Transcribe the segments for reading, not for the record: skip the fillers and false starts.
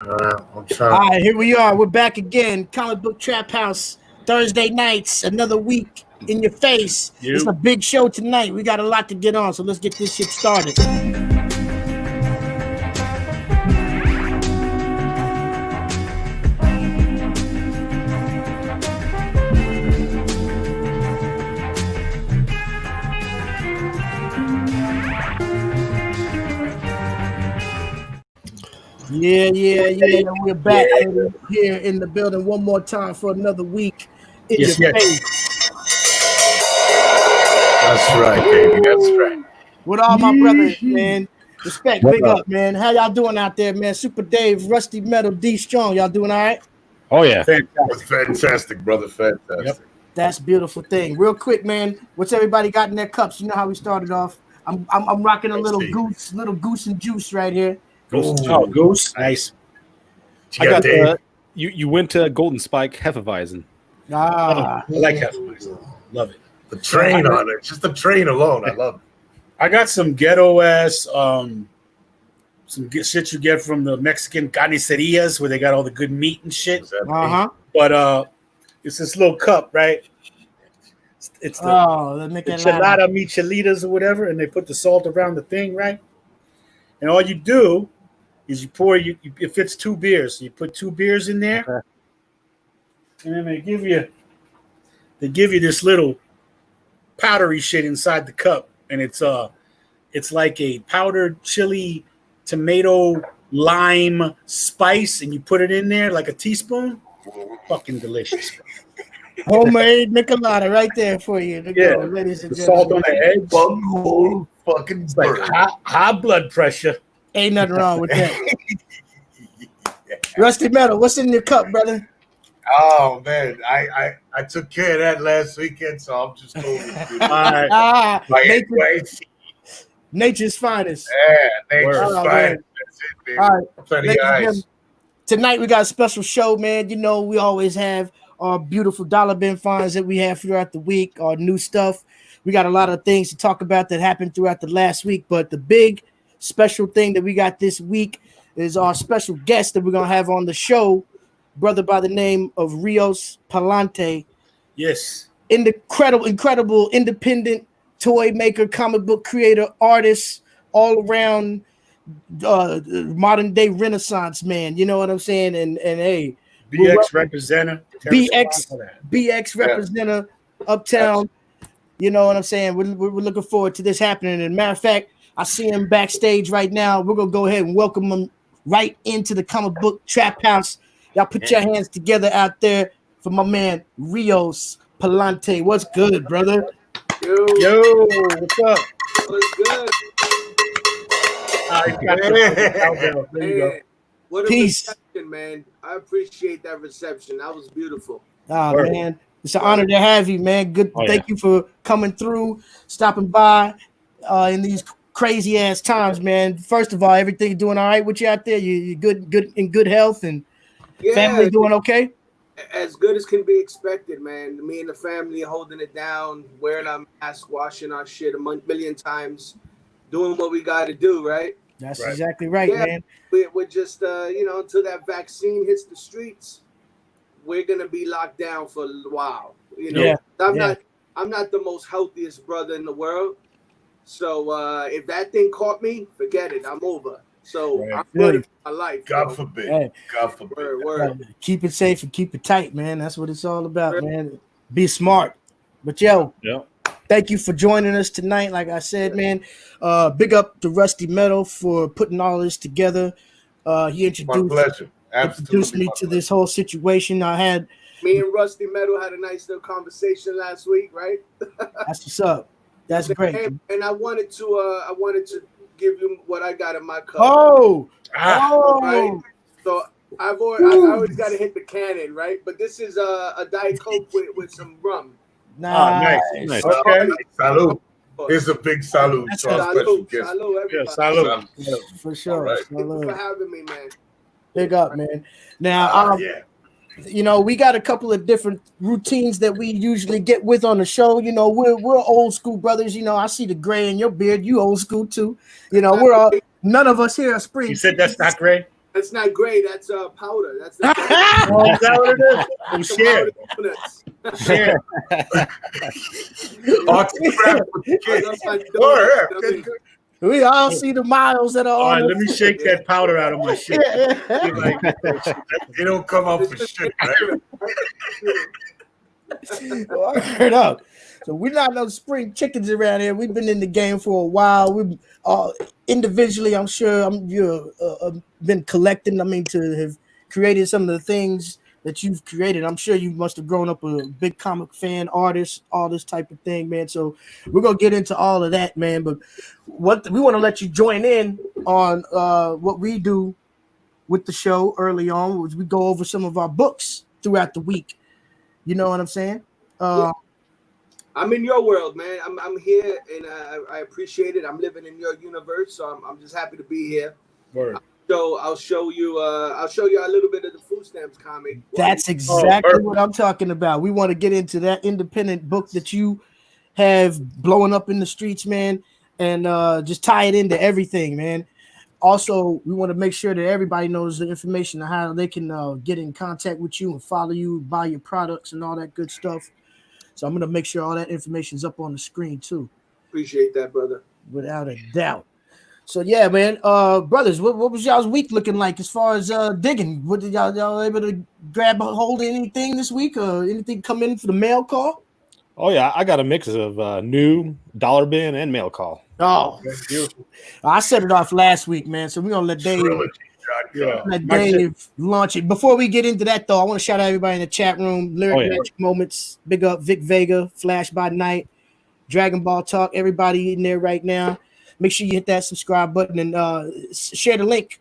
I'm trying. All right, here we are. We're back again. Comic Book Trap House, Thursday nights, another week in your face. It's a big show tonight. We got a lot to get on, so let's get this shit started. Yeah. We're back here in the building one more time for another week in your face. That's right, baby. That's right. With all my brothers, man. Respect, big up, man. How y'all doing out there, man? Super Dave, Rusty Metal, D Strong. Y'all doing all right? Oh, yeah. Fantastic, brother. Fantastic. Yep. That's a beautiful thing. Real quick, man. What's everybody got in their cups? You know how we started off. I'm rocking a little goose and juice right here. Goose. Nice. I got the you went to Golden Spike Hefeweizen. I like Hefeweizen. Love it. The train on it. Just the train alone. I love it. I got some ghetto ass some shit you get from the Mexican carnicerias where they got all the good meat and shit. But it's this little cup, right? It's the enchilada michelitas or whatever, and they put the salt around the thing, right? And all you do is you pour it fits 2 beers. So you put 2 beers in there, and then they give you this little powdery shit inside the cup, and it's like a powdered chili, tomato, lime spice, and you put it in there like a teaspoon. Fucking delicious. Homemade Nicolata right there for you. Ladies and the salt on the edge. Fucking it's like high blood pressure. Ain't nothing wrong with that. Rusty Metal, what's in your cup, brother? Oh man, I took care of that last weekend, so I'm just going with nature's finest. Yeah, nature's finest. That's it, baby. All right. Plenty of ice. Tonight we got a special show, man. You know, we always have our beautiful dollar bin finds that we have throughout the week, our new stuff. We got a lot of things to talk about that happened throughout the last week, but the big special thing that we got this week is our special guest that we're going to have on the show, brother by the name of Rios Palante. Yes. Incredible independent toy maker, comic book creator, artist, all around modern day Renaissance man. You know what I'm saying? And hey, BX representative. BX representative, Uptown. You know what I'm saying? We're looking forward to this happening. And matter of fact, I see him backstage right now. We're gonna go ahead and welcome him right into the comic book trap house. Y'all put your hands together out there for my man Rios Palante. What's good, brother? Yo, what's up? What's good? There you go. What a Peace, reception, man. I appreciate that reception. That was beautiful. Oh man, it's an honor to have you, man. Good. Thank you for coming through, stopping by in these crazy ass times, man. First of all, everything doing all right with you out there? You good in good health and family doing okay? As good as can be expected, man. Me and the family holding it down, wearing our mask, washing our shit a million times, doing what we got to do, right? That's exactly right, man. We're just, until that vaccine hits the streets, we're gonna be locked down for a while. You know, I'm not the most healthiest brother in the world. So if that thing caught me, forget it. I'm over. So I'm ready for my life. God forbid. Hey. God forbid. Word. Keep it safe and keep it tight, man. That's what it's all about, man. Be smart. But thank you for joining us tonight. Like I said, man, big up to Rusty Metal for putting all this together. He introduced me to this whole situation. Me and Rusty Metal had a nice little conversation last week, right? That's what's up. That's great. And I wanted to give you what I got in my cup. Right? So I always got to hit the cannon, right? But this is a Diet Coke with some rum. Nice. Okay. Salud. It's a big salud. Salud, everybody. Salud. For sure. Right. Thank you for having me, man. Big up, man. Now, you know, we got a couple of different routines that we usually get with on the show. You know, we're old school brothers. You know, I see the gray in your beard. You old school too. You know, we're all none of us here are spring. You said that's not gray. That's not gray. That's powder. That's the Oh, is that what it is? Share. Share. We all see the miles that are All on. right, let me shake that powder out of my shit. They don't come up for shit, right? Word up. So we're not no spring chickens around here. We've been in the game for a while. We individually, I'm sure, you've been collecting. I mean, to have created some of the things that you've created. I'm sure you must have grown up a big comic fan, artist, all this type of thing, man. So we're gonna get into all of that, man. But what we want to let you join in on what we do with the show early on, which we go over some of our books throughout the week. You know what I'm saying? I'm in your world, man. I'm here, and I appreciate it. I'm living in your universe, so I'm just happy to be here. Word. So I'll show you a little bit of the FUStamps comic. That's exactly what I'm talking about. We want to get into that independent book that you have blowing up in the streets, man, and just tie it into everything, man. Also, we want to make sure that everybody knows the information on how they can get in contact with you and follow you, buy your products, and all that good stuff. So I'm going to make sure all that information is up on the screen too. Appreciate that, brother. Without a doubt. So yeah, man. Brothers, what was y'all's week looking like as far as digging? What did y'all able to grab a hold of anything this week, or anything come in for the mail call? Oh yeah, I got a mix of new dollar bin and mail call. Oh, I set it off last week, man. So we're gonna let Dave launch it. Before we get into that, though, I want to shout out everybody in the chat room. Lyric Magic Moments, big up Vic Vega, Flash by Night, Dragon Ball Talk. Everybody in there right now. Make sure you hit that subscribe button and share the link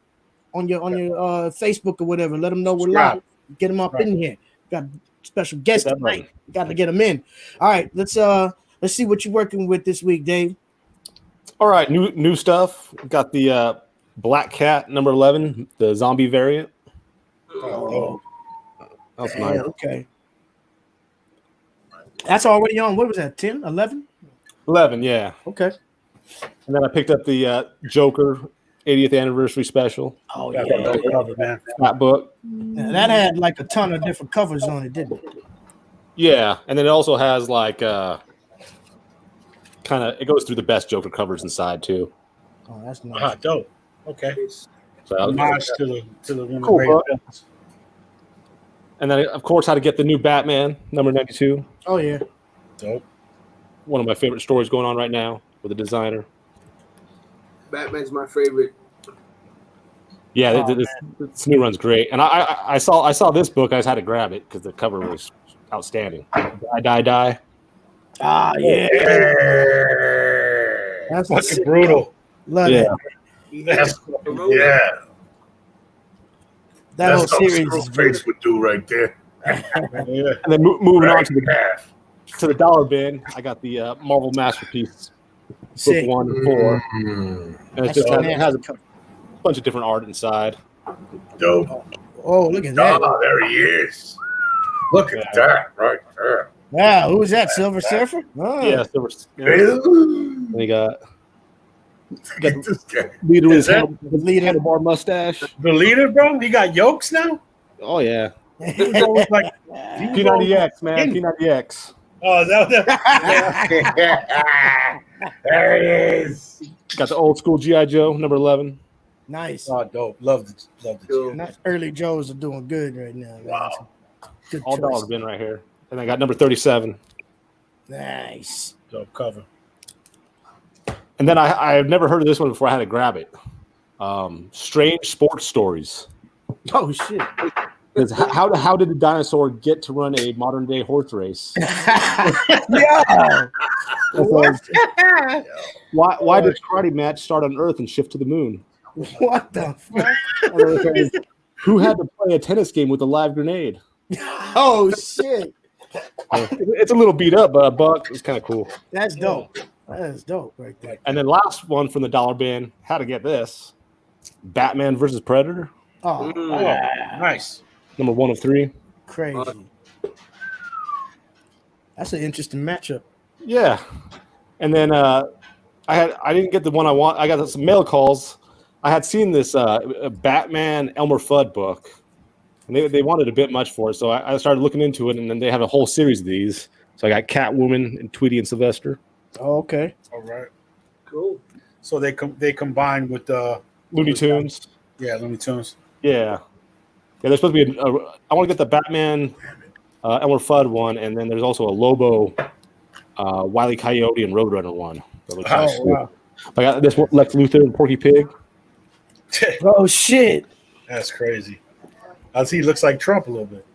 on your Facebook or whatever. Let them know we're live. Get them up in here. Got special guests tonight. Got to get them in. All right, let's see what you're working with this week, Dave. All right, new stuff. Got the Black Cat number 11, the zombie variant. Oh, that's nice. Okay. That's already on. What was that? 10, 11? 11, yeah. Okay. And then I picked up the Joker 80th anniversary special. Oh yeah, that book. Yeah, that had like a ton of different covers on it, didn't it? Yeah, and then it also has like it goes through the best Joker covers inside too. Oh, that's nice. Dope. Okay. So nice to the one cool book. And then of course how to get the new Batman number 92. Oh yeah. Dope. One of my favorite stories going on right now with the designer. Batman's my favorite. Yeah, this new run's great. And I saw this book. I just had to grab it because the cover was outstanding. Die. Ah, yeah. That's fucking brutal. Love it. Yeah. That whole series is face would do right there. And then moving on to the dollar bin, I got the Marvel Masterpiece book 1 and 4. And it has a bunch of different art inside. Dope. Oh, look at that. Oh, there he is. Look at that right there. Wow, who is that? Silver Surfer? Oh. Yeah, Silver Surfer. And he got this guy. Leader with his handlebar mustache. The leader, bro? He got yokes now? Oh, yeah. Like P90X, man. P90X. Oh, is that there he is. Got the old school G.I. Joe, number 11. Nice. Oh, dope. Love the early Joes are doing good right now. Wow. Good all dollar bin right here. And I got number 37. Nice. Dope cover. And then I've never heard of this one before. I had to grab it. Strange Sports Stories. Oh, shit. How did the dinosaur get to run a modern day horse race? Yeah. Why did karate match start on Earth and shift to the moon? What the fuck? Who had to play a tennis game with a live grenade? Oh shit! It's a little beat up, but a buck is kind of cool. That's dope. That's dope right there. And then last one from the dollar bin. How to get this? Batman versus Predator. Oh, nice. Number 1 of 3. Crazy. That's an interesting matchup. Yeah. And then I didn't get the one I want. I got some mail calls. I had seen this Batman Elmer Fudd book, and they wanted a bit much for it, so I started looking into it, and then they have a whole series of these. So I got Catwoman and Tweety and Sylvester. Oh, okay. All right. Cool. So they combine with Looney Tunes. Yeah, Looney Tunes. Yeah. There's supposed to be I want to get the Batman Elmer Fudd one, and then there's also a Lobo, Wile E. Coyote, and Roadrunner one. Wow. I got this one, Lex Luthor and Porky Pig. Oh shit! That's crazy. I see. He looks like Trump a little bit.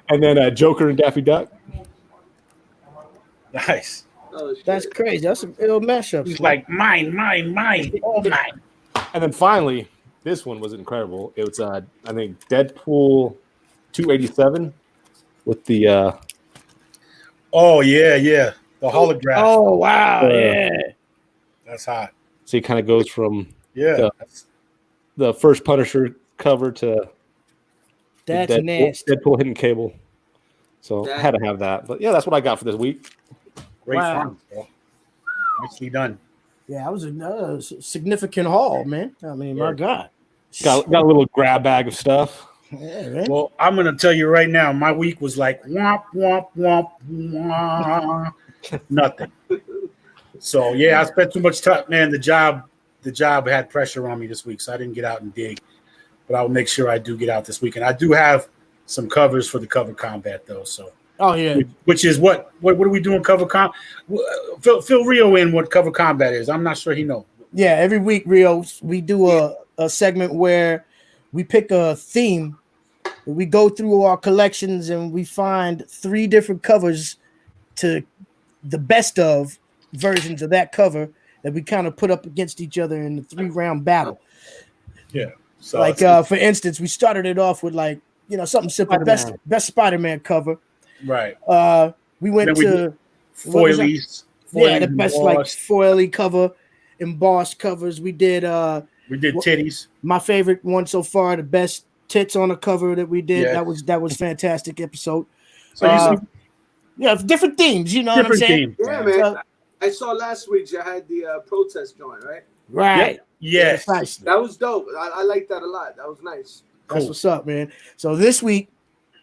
And then Joker and Daffy Duck. Nice. Oh, shit. That's crazy. That's some ill mashups. He's like mine, all mine. And then finally, this one was incredible. It was I think Deadpool 287 with the Oh yeah, the holograph. Oh wow, yeah. That's hot. So he kind of goes from the first Punisher cover to That's nasty. Deadpool hitting Cable. So I had to have that. But yeah, that's what I got for this week. Great fun, bro. Nicely done. Yeah, that was a significant haul, man. I mean, my God. Got a little grab bag of stuff. Yeah, man. Well, I'm gonna tell you right now, my week was like womp womp womp womp, nothing. So yeah, I spent too much time, man. The job had pressure on me this week, so I didn't get out and dig. But I'll make sure I do get out this week, and I do have some covers for the cover combat though. So which is what are we doing cover com? Fill Rio in what cover combat is. I'm not sure he knows. Yeah, every week, Rio, we do a segment where we pick a theme. We go through our collections and we find 3 different covers to the best of versions of that cover that we kind of put up against each other in the 3-round battle. Yeah. So like for instance, we started it off with like, something simple, Spider-Man. best Spider-Man cover. Right. We went to foilies. Yeah, the best like foily cover, embossed covers. We did titties. My favorite one so far, the best tits on a cover that we did. Yes. That was fantastic episode. So different themes, you know what I'm saying? Yeah, man. I saw last week you had the protest joint, right? Right. Yes. That was dope. I like that a lot. That was nice. Cool. That's what's up, man. So this week,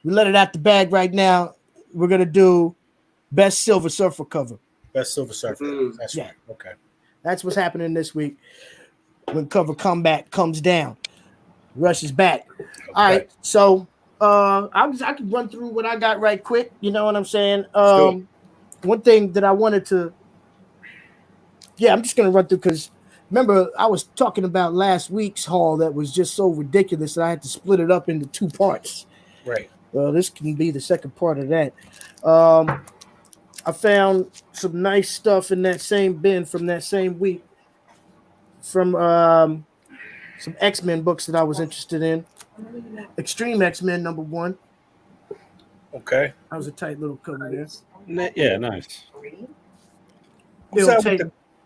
we let it out the bag right now. We're gonna do best Silver Surfer cover. Best Silver Surfer. That's yeah. right. Okay. That's what's happening this week when cover comeback comes down. Rush is back. Okay. All right. So I can run through what I got right quick. You know what I'm saying? One thing that I wanted to I'm just gonna run through because remember I was talking about last week's haul that was just so ridiculous that I had to split it up into 2 parts. Right. Well, this can be the second part of that. I found some nice stuff in that same bin from that same week from some X-Men books that I was interested in. Extreme X-Men #1. Okay. That was a tight little cover there. Yeah, nice.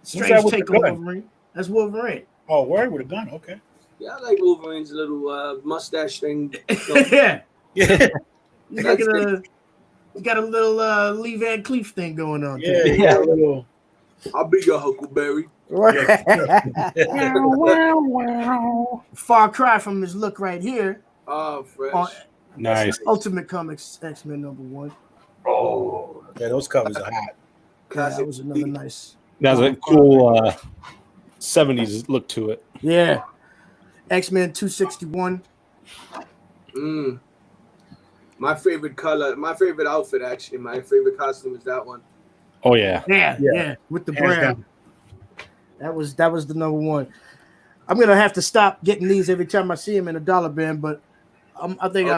Strange take on Wolverine. That's Wolverine. Oh, word with a gun. Okay. Yeah, I like Wolverine's little mustache thing. Yeah. Yeah. He's got a little Lee Van Cleef thing going on. Yeah. I'll be your Huckleberry. Right. Far cry from his look right here. Oh, fresh. Nice. Ultimate Comics X-Men #1. Oh, yeah, those covers are hot. Yeah, that was another nice. That was a cool 70s look to it. Yeah. X-Men 261. My favorite color, my favorite outfit, actually, my favorite costume is that one. Oh yeah. Yeah. With the brown. That was the #1. I'm gonna have to stop getting these every time I see them in a dollar bin, but I think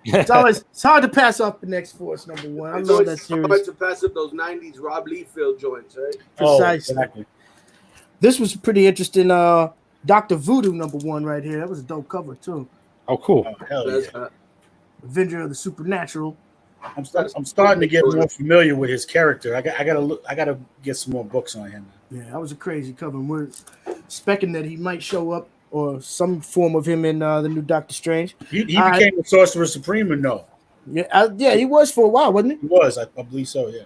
it's hard to pass off the next Force #1. I love that series. It's hard to pass up those 90s Rob Liefeld joints, right? Precisely. Oh, exactly. This was pretty interesting. Dr. Voodoo #1 right here. That was a dope cover too. Oh, cool. Oh, hell yeah. Avenger of the Supernatural. I'm starting to get more familiar with his character. I gotta get some more books on him. Yeah, that was a crazy cover. We're specking that he might show up or some form of him in the new Doctor Strange. He became a Sorcerer Supreme, or no? Yeah, he was for a while, wasn't he? He was, I believe so. Yeah.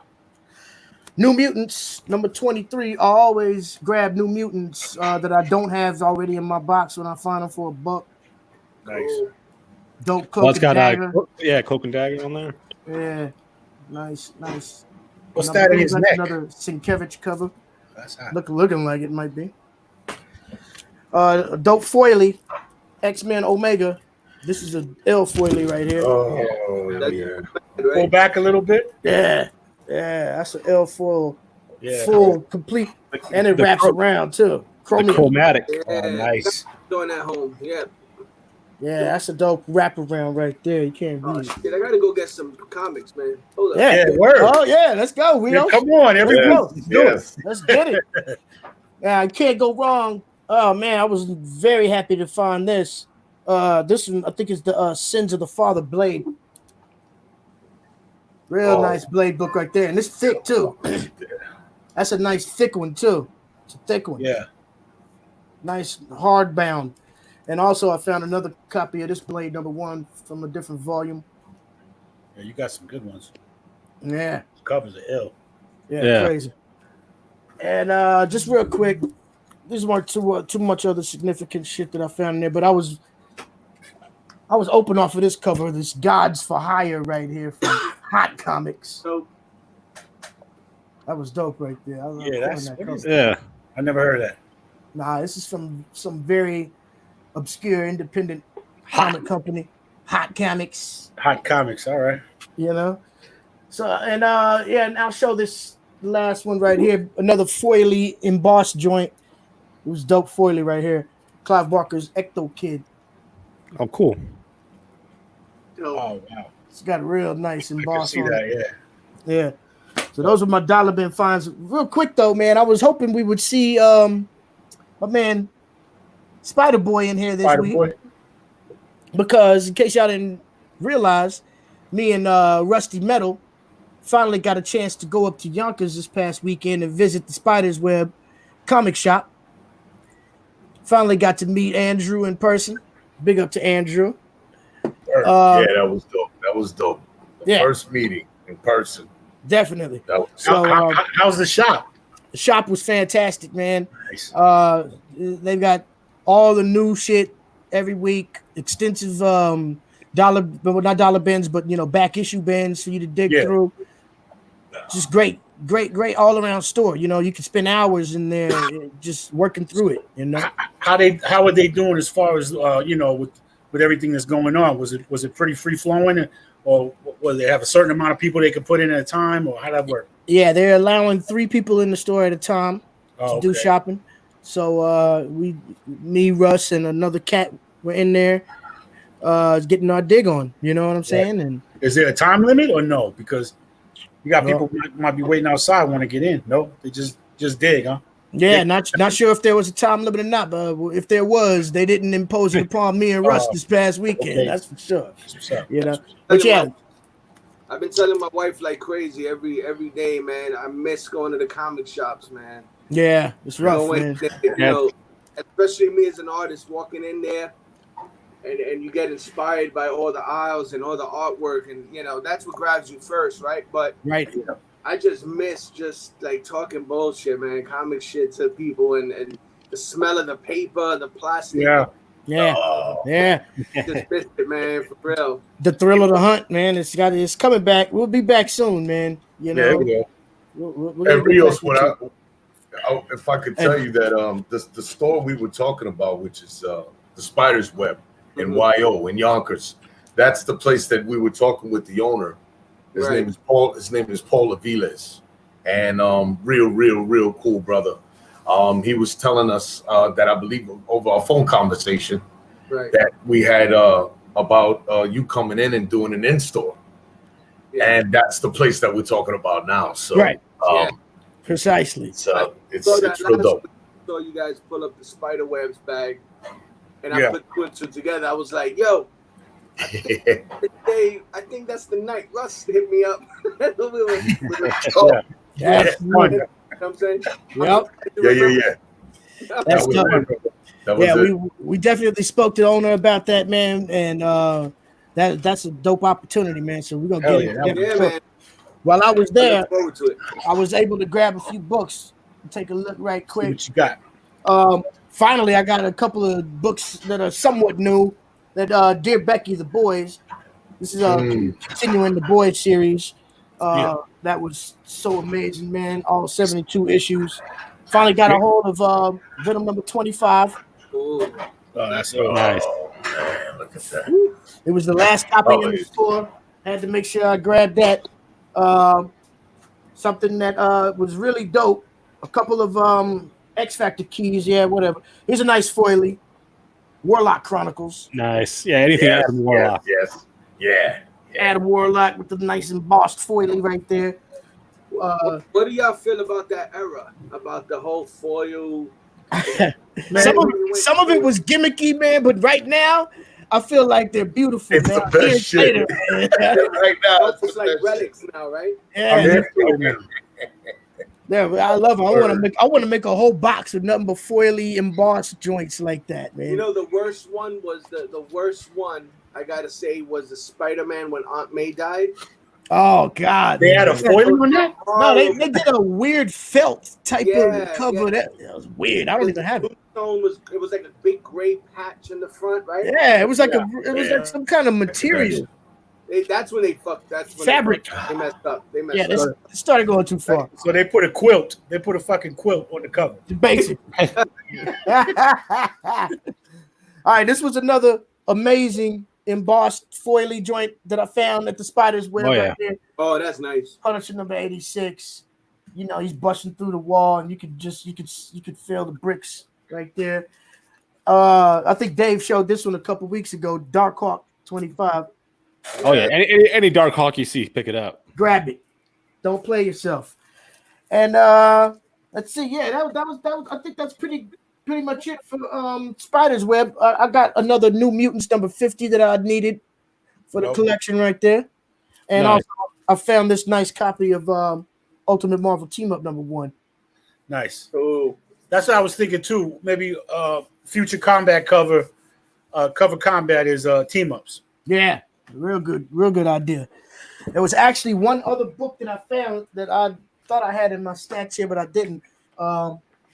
New Mutants number 23. I always grab New Mutants that I don't have already in my box when I find them for $1. Nice. Dope Cloak and Dagger. Cloak and Dagger on there. Yeah, nice. What's that in his neck? Another Sienkiewicz cover. That's hot. Looking like it might be. Dope foily, X-Men Omega. This is a L foily right here. Oh, yeah. Pull back a little bit. Yeah, that's an L foil. Yeah. Full, complete, and it wraps around too. The chromatic. Yeah, Oh, nice. Doing at home. Yeah. Yeah, that's a dope wraparound right there. You can't read it. Shit, I gotta go get some comics, man. Hold up. Yeah, word. Oh yeah, let's go. We Yeah, come on, everyone. Yes. Let's get it. Yeah, I can't go wrong. Oh man, I was very happy to find this. This one I think is the Sins of the Father Blade. Real nice Blade book right there, and it's thick too. That's a nice thick one too. It's a thick one. Yeah. Nice hardbound. And also, I found another copy of this Blade number 1 from a different volume. Yeah, you got some good ones. Yeah. Covers are ill. Yeah, crazy. And just real quick, these weren't too much other significant shit that I found in there, but I was open off of this cover, this Gods for Hire right here from Hot Comics. So that was dope right there. I never heard of that. Nah, this is from some very obscure independent comic company, Hot Comics. Hot Comics, all right. You know, so and and I'll show this last one right here. Another foily embossed joint. It was dope foily right here. Clive Barker's Ecto Kid. Oh, cool. Oh wow, It's got a real nice emboss on that, it. Yeah. So those were my dollar bin finds. Real quick though, man, I was hoping we would see my man Spider Boy in here this week. Because in case y'all didn't realize, me and Rusty Metal finally got a chance to go up to Yonkers this past weekend and visit the Spider's Web comic shop. Finally got to meet Andrew in person. Big up to Andrew. Yeah, that was dope. That was dope. First meeting in person. Definitely. So, how's the shop? The shop was fantastic, man. Nice. They've got all the new shit every week. Extensive not dollar bins, but back issue bins for you to dig through. Just great all around store. You can spend hours in there just working through it. How are they doing as far as with everything that's going on? Was it pretty free flowing, or will they have a certain amount of people they can put in at a time, or how that work? Yeah, they're allowing 3 people in the store at a time to do shopping. So me, Russ, and another cat were in there getting our dig on. You know what I'm saying? And is there a time limit or no? Because you got people who might be waiting outside want to get in. No, they just dig, huh? Yeah, not sure if there was a time limit or not, but if there was, they didn't impose it upon me and Russ this past weekend. Okay. That's for sure. But yeah, I've been telling my wife like crazy every day, man. I miss going to the comic shops, man. Yeah, it's rough, man. Especially me as an artist walking in there, and you get inspired by all the aisles and all the artwork, and that's what grabs you first, right? But I just miss just like talking bullshit, man, comic shit to people, and the smell of the paper, the plastic. Yeah. Just miss it, man, for real. The thrill of the hunt, man. It's coming back. We'll be back soon, man. Yeah, we will. And Rios, if I could tell you that the store we were talking about, which is the Spider's Web in YO in Yonkers, that's the place that we were talking with the owner. His name is Paul. His name is Paul Aviles, and real cool brother. He was telling us that I believe over a phone conversation that we had about you coming in and doing an in-store, and that's the place that we're talking about now. So precisely. So it's real dope. So you guys pull up the Spider Webs bag, and I put 2 and 2 together. I was like, yo. I think that's the night Russ hit me up. That's fun. You know what I'm saying? Yeah. That's tough. We definitely spoke to the owner about that, man, and that's a dope opportunity, man. So we're gonna get it. Yeah, man. While I was I there, look forward to it. I was able to grab a few books and take a look right quick. See what you got? Finally, I got a couple of books that are somewhat new. That Dear Becky, The Boys. This is continuing the Boys series. That was so amazing, man. All 72 issues. Finally got a hold of Venom number 25. Oh, that's nice. Man, look at that. It was the last copy in the store. Had to make sure I grabbed that. Something that was really dope. A couple of X Factor keys, whatever. Here's a nice foily. Warlock Chronicles. Nice. Yeah, anything Adam Warlock. Yeah. Adam Warlock with the nice embossed foily right there. What do y'all feel about that era? About the whole foil? Some of it was gimmicky, man, but right now I feel like they're beautiful. It's man. the best shit. Right now, It's like relics now, right? Yeah. I love them. I want to make a whole box with nothing but foily embossed joints like that, man. You know, the worst one was the worst one. I gotta say was the Spider-Man when Aunt May died. Oh God! They had a foil on that? No, they did a weird felt type of cover. That was weird. I don't even have it. It was like a big gray patch in the front, right? Yeah, it was like like some kind of material. That's when they fucked. That's when fabric. They messed up. They started going too far. So they put a quilt. They put a fucking quilt on the cover. Basic. All right, this was another amazing embossed foily joint that I found at the Spider's Web right there. Oh, that's nice. Punisher number 86. You know, he's busting through the wall, and you could feel the bricks right there. I think Dave showed this one a couple weeks ago. Dark Hawk 25. Oh yeah, any Dark Hawk you see, pick it up. Grab it. Don't play yourself. And let's see. Yeah, that was. I think that's pretty much it for Spider's Web. I got another New Mutants number 50 that I needed for the collection right there. And also I found this nice copy of Ultimate Marvel Team Up number 1. Nice. Oh, that's what I was thinking too. Maybe Future Combat cover combat is team ups. Yeah, real good idea. There was actually one other book that I found that I thought I had in my stacks here, but I didn't.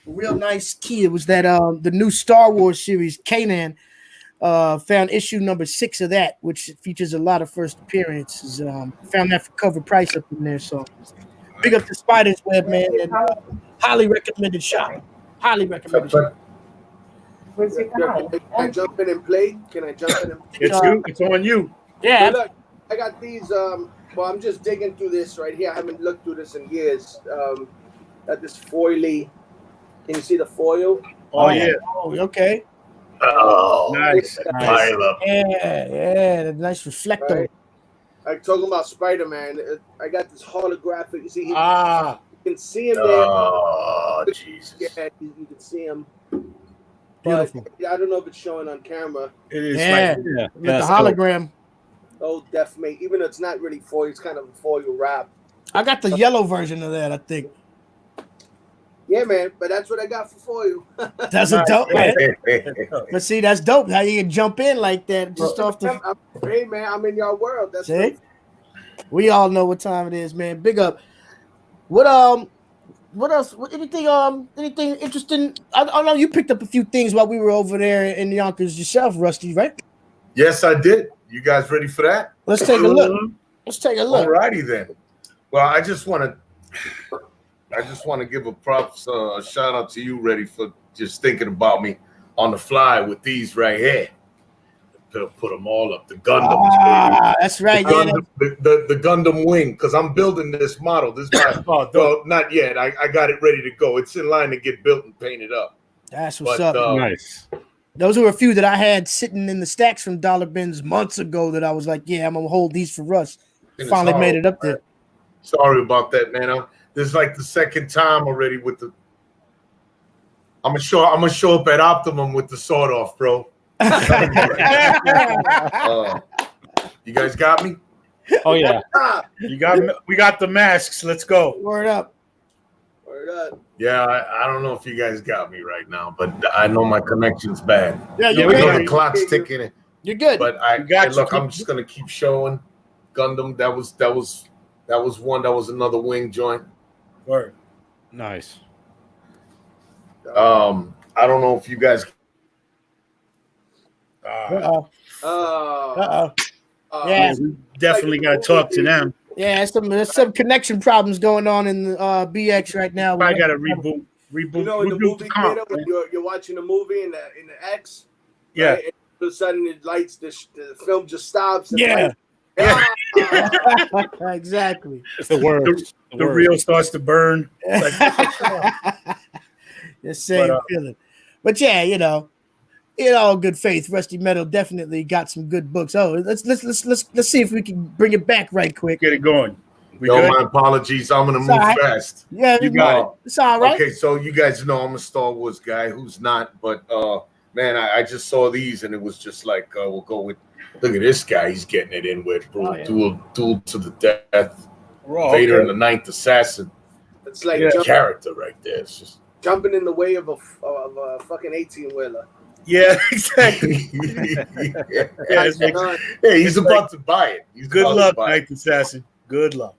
Real nice key. It was that the new Star Wars series, Kanan. Found issue number 6 of that, which features a lot of first appearances. Found that for cover price up in there. So big up to Spider's Web, man, and highly recommended shop. Highly recommended shop. Can I jump in and play? Can I jump in? It's on you. Yeah. Hey, look, I got these. Well, I'm just digging through this right here. I haven't looked through this in years. Got this foily. Can you see the foil? Oh yeah. Oh, okay. Oh, nice. Yeah, the nice reflector. Right. I'm talking about Spider-Man. I got this holographic. You see, you can see him there. Oh, Jesus. Yeah, you can see him. Beautiful. But I don't know if it's showing on camera. It is. With the hologram. Oh, definitely. Even though it's not really foil, it's kind of a foil wrap. I got the yellow version of that, I think. Yeah, man. But that's what I got for foil. That's a dope, man. But see, that's dope. How you can jump in like that just off the. Hey, man, I'm in your world. That's see? We all know what time it is, man. Big up. What else? Anything interesting? I know you picked up a few things while we were over there in Yonkers yourself, Rusty, right? Yes, I did. You guys ready for that? Let's take a look. All righty then. Well, I just want to give a props, a shout out to you, Ready, for just thinking about me on the fly with these right here. Put them all up. The Gundam. That's right. The Gundam wing, because I'm building this model. This well, not yet. I got it ready to go. It's in line to get built and painted up. That's what's up. Nice. Those were a few that I had sitting in the stacks from Dollar Bins months ago that I was like, yeah, I'm gonna hold these for Russ. Finally made it up there. Sorry about that, man. This is like the second time already with the. I'm gonna show up at Optimum with the sword off, bro. You guys got me? Oh yeah. We got the masks. Let's go. Word up. Yeah, I don't know if you guys got me right now, but I know my connection's bad. Yeah, we know the clock's ticking. You're good. But I'm just gonna keep showing Gundam. That was That was one. That was another wing joint. Word. Nice. I don't know if you guys. Yeah, we definitely got to talk to them. Yeah, there's some connection problems going on in BX right now. I got to reboot. You know, in the movie theater, when you're watching a movie in the X, yeah, right, and all of a sudden it lights, the film just stops. And yeah. Exactly. It's the words. The reel starts to burn. The same feeling. But yeah, you know, in all good faith, Rusty Metal definitely got some good books. Oh, let's see if we can bring it back right quick. Get it going. My apologies. I'm gonna move fast. Yeah, you got it. It's all right. Okay, so you guys know I'm a Star Wars guy. Who's not? But man, I just saw these and it was just like we'll go with. Look at this guy. He's getting it in with duel to the death. Vader and the Ninth Assassin. It's like character right there. It's just jumping in the way of a fucking 18-wheeler. Yeah, exactly. He's about to buy it. Good luck, Ninth Assassin. Good luck.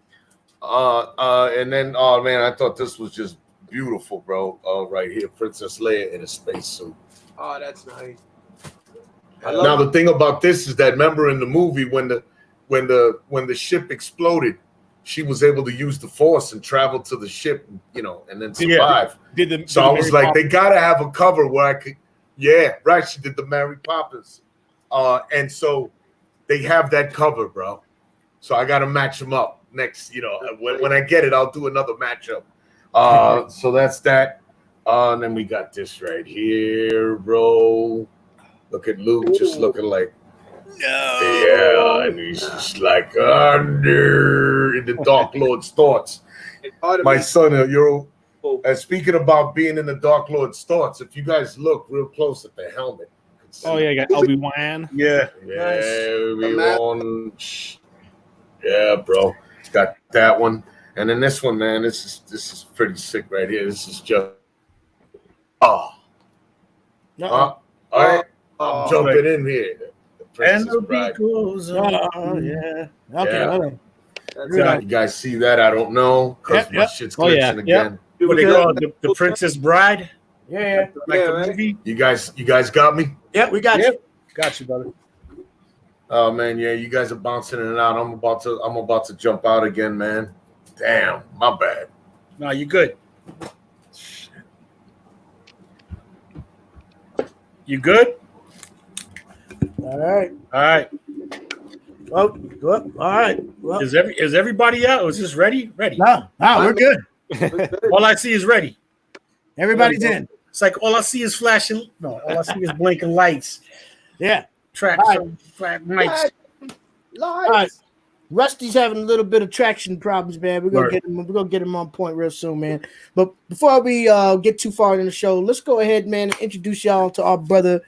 And then, oh man, I thought this was just beautiful, bro. Right here, Princess Leia in a spacesuit. Oh, that's nice. Now the thing about this is that remember in the movie when the ship exploded, she was able to use the Force and travel to the ship, you know, and then survive. So I was like, they gotta have a cover where I could. Yeah, right. She did the Mary Poppins, and so they have that cover, bro. So I gotta match them up next. You know, when I get it, I'll do another matchup. So that's that. And then we got this right here, bro. Look at Luke just looking like, and he's just like under in the Dark Lord's thoughts. My son, and speaking about being in the Dark Lord's thoughts, if you guys look real close at the helmet. Oh yeah, you got Obi-Wan. Yeah. Obi-Wan. Yeah, bro. Got that one. And then this one, man, this is pretty sick right here. This is just all right. I'm jumping in here. And the beat goes on. Yeah. Okay. You guys see that? I don't know because my shit's glitching again. What they call it, the Princess Bride? Yeah. Like the movie? You guys got me? Yeah, we got you. Got you, brother. Oh man, yeah, you guys are bouncing in and out. I'm about to jump out again, man. Damn, my bad. No, you good. You good? All right. Well, all right. Well, is everybody out? Is this ready? Ready? No, we're good. All I see is ready. Everybody's in. It's like all I see is flashing. No, all I see is blinking lights. Yeah. Tracks, lights. All right. Rusty's having a little bit of traction problems, man. We're gonna get him on point real soon, man. But before we get too far in the show, let's go ahead, man, and introduce y'all to our brother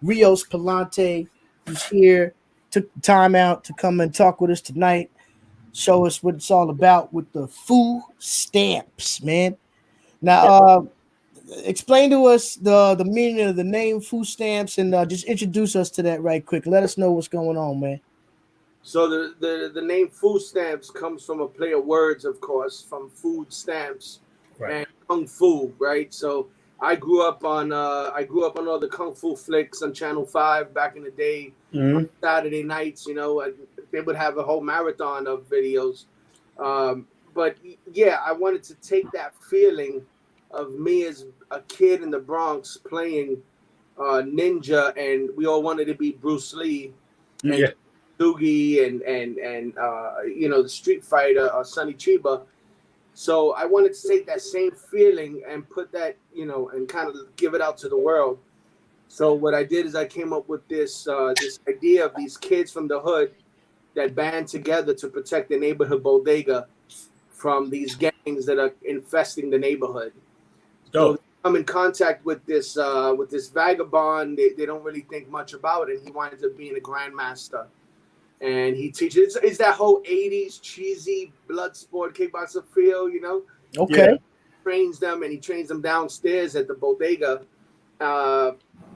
Rios Palante, who's here. Took the time out to come and talk with us tonight. Show us what it's all about with the FUStamps, man. Now, explain to us the meaning of the name FUStamps and just introduce us to that right quick. Let us know what's going on, man. So the name FUStamps comes from a play of words, of course, from food stamps and kung fu, right? So I grew up on all the kung fu flicks on Channel 5 back in the day. On Saturday nights, you know, they would have a whole marathon of videos. But yeah, I wanted to take that feeling of me as a kid in the Bronx playing ninja, and we all wanted to be Bruce Lee, and Doogie, and you know, the Street Fighter, Sonny Chiba. So I wanted to take that same feeling and put that, you know, and kind of give it out to the world. So what I did is I came up with this idea of these kids from the hood that band together to protect the neighborhood bodega from these gangs that are infesting the neighborhood. So I'm in contact with this vagabond. They don't really think much about it. He winds up being a grandmaster. And he teaches, it's that whole 80s cheesy blood sport kickboxer feel, you know? Okay. He trains them downstairs at the bodega.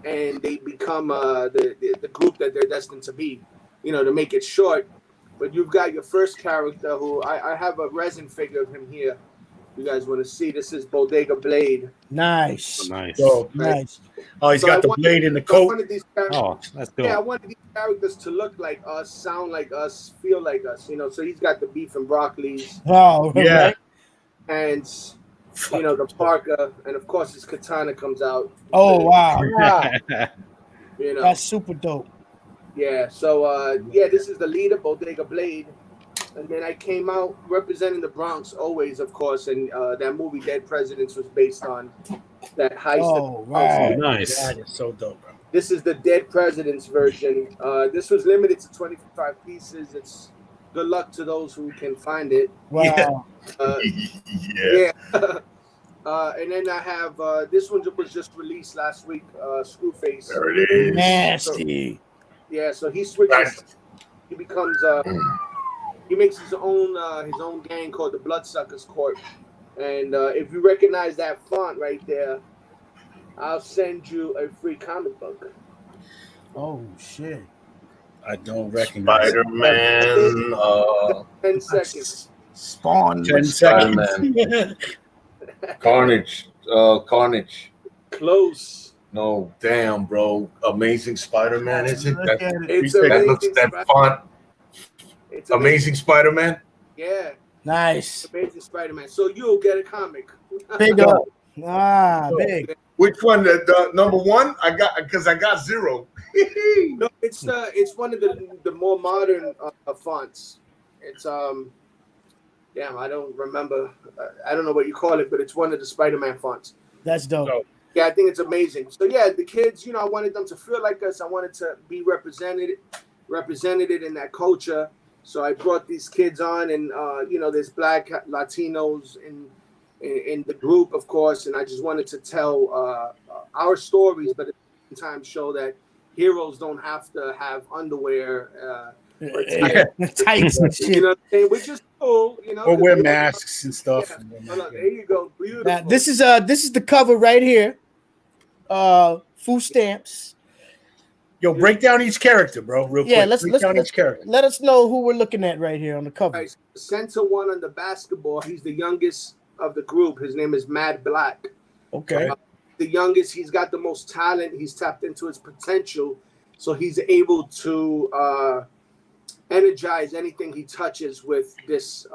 And they become the group that they're destined to be. You know, to make it short, But you've got your first character who I have a resin figure of him here. You guys want to see? This is Bodega Blade. Nice. Oh, nice. So, Nice. Oh, he's got the blade in the coat. Oh, that's dope. Yeah, I wanted these characters to look like us, sound like us, feel like us, you know. So he's got the beef and broccolis. Oh, Yeah. right. And, you know, the parka. And, of course, his katana comes out. Oh, wow. You know. That's super dope. Yeah, so, this is the leader, Bodega Blade. And then I came out representing the Bronx always, of course. And that movie, Dead Presidents, was based on that heist. Oh, right. Nice. That is so dope, bro. This is the Dead Presidents version. This was limited to 25 pieces. It's good luck to those who can find it. Wow. Yeah. And then I have this one was just released last week. Screwface. There it is. Nasty. So he switches. He becomes he makes his own gang called the Bloodsuckers Corp. And if you recognize that font right there, I'll send you a free comic book. Oh shit! I don't recognize Spider-Man. 10 seconds. Spawn. 10 seconds. Spider-Man. Carnage. Carnage. Close. No, damn, bro. Amazing Spider-Man, is it? Look at it. It's That looks amazing. that font. It's Amazing Spider-Man. Yeah. Nice. Amazing Spider-Man. So you'll get a comic. Big up. Big. Which one? The number one? I got 0. No, it's one of the more modern fonts. It's damn, I don't remember. I don't know what you call it, but it's one of the Spider-Man fonts. That's dope. So, Yeah, I think it's amazing. So yeah, the kids, you know, I wanted them to feel like us. I wanted to be represented in that culture. So I brought these kids on, and you know, there's Black Latinos in the group, of course, and I just wanted to tell our stories, but at the same time show that heroes don't have to have underwear or Tights and shit. you know what I'm saying? Which is cool, you know. or wear masks and stuff. Yeah. Hold on, there you go. Beautiful. Now, this is the cover right here. FUStamps. Yo, break down each character, bro. Real quick. Let's break down each character. let us know who we're looking at right here on the cover. Right, the center one on the basketball, he's the youngest of the group. His name is Mad Black. Okay. The youngest, he's got the most talent. He's tapped into his potential. So he's able to energize anything he touches with this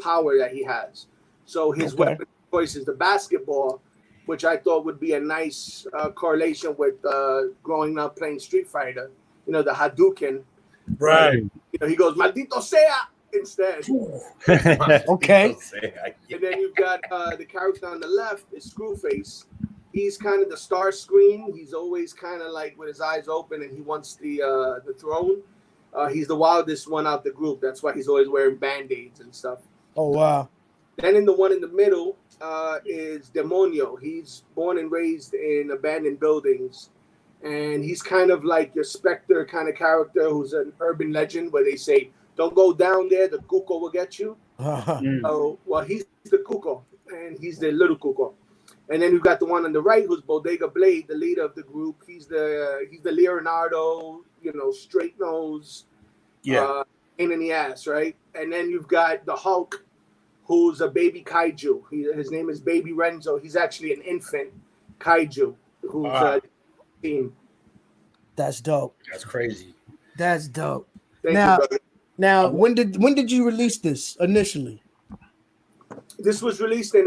power that he has. So his weapon of choice is the basketball, which I thought would be a nice correlation with growing up playing Street Fighter. You know, the Hadouken. Right. You know, he goes, Maldito sea! Instead. Okay. And then you've got the character on the left is Screwface. He's kind of the star screen. He's always kind of like with his eyes open, and he wants the throne. He's the wildest one out the group. That's why he's always wearing Band-Aids and stuff. Oh wow. Then in the one in the middle is Demonio. He's born and raised in abandoned buildings, and he's kind of like your Spectre kind of character who's an urban legend where they say, "Don't go down there. The Cuco will get you." Oh, well, he's the Cuco, and he's the little Cuco. And then you've got the one on the right who's Bodega Blade, the leader of the group. He's the Leonardo, you know, straight nose, pain in the ass, right? And then you've got the Hulk, who's a baby kaiju. His name is Baby Renzo. He's actually an infant kaiju who's team. That's dope. That's crazy. That's dope. Thank you, Now, when did you release this initially? This was released in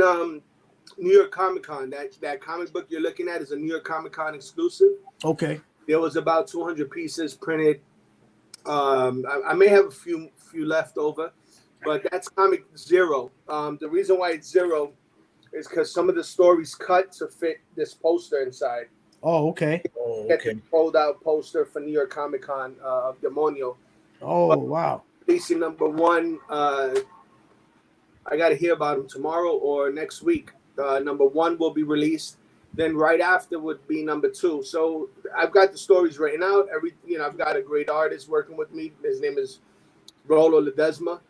New York Comic Con. That comic book you're looking at is a New York Comic Con exclusive. Okay. There was about 200 pieces printed. I may have a few left over, but that's Comic Zero. The reason why it's 0 is because some of the stories cut to fit this poster inside. Oh, okay. Get the fold out poster for New York Comic Con of Demonio. Oh, wow. Releasing number 1. I got to hear about him tomorrow or next week. Number 1 will be released. Then right after would be number 2. So I've got the stories written out. I've got a great artist working with me. His name is Rolo Ledesma,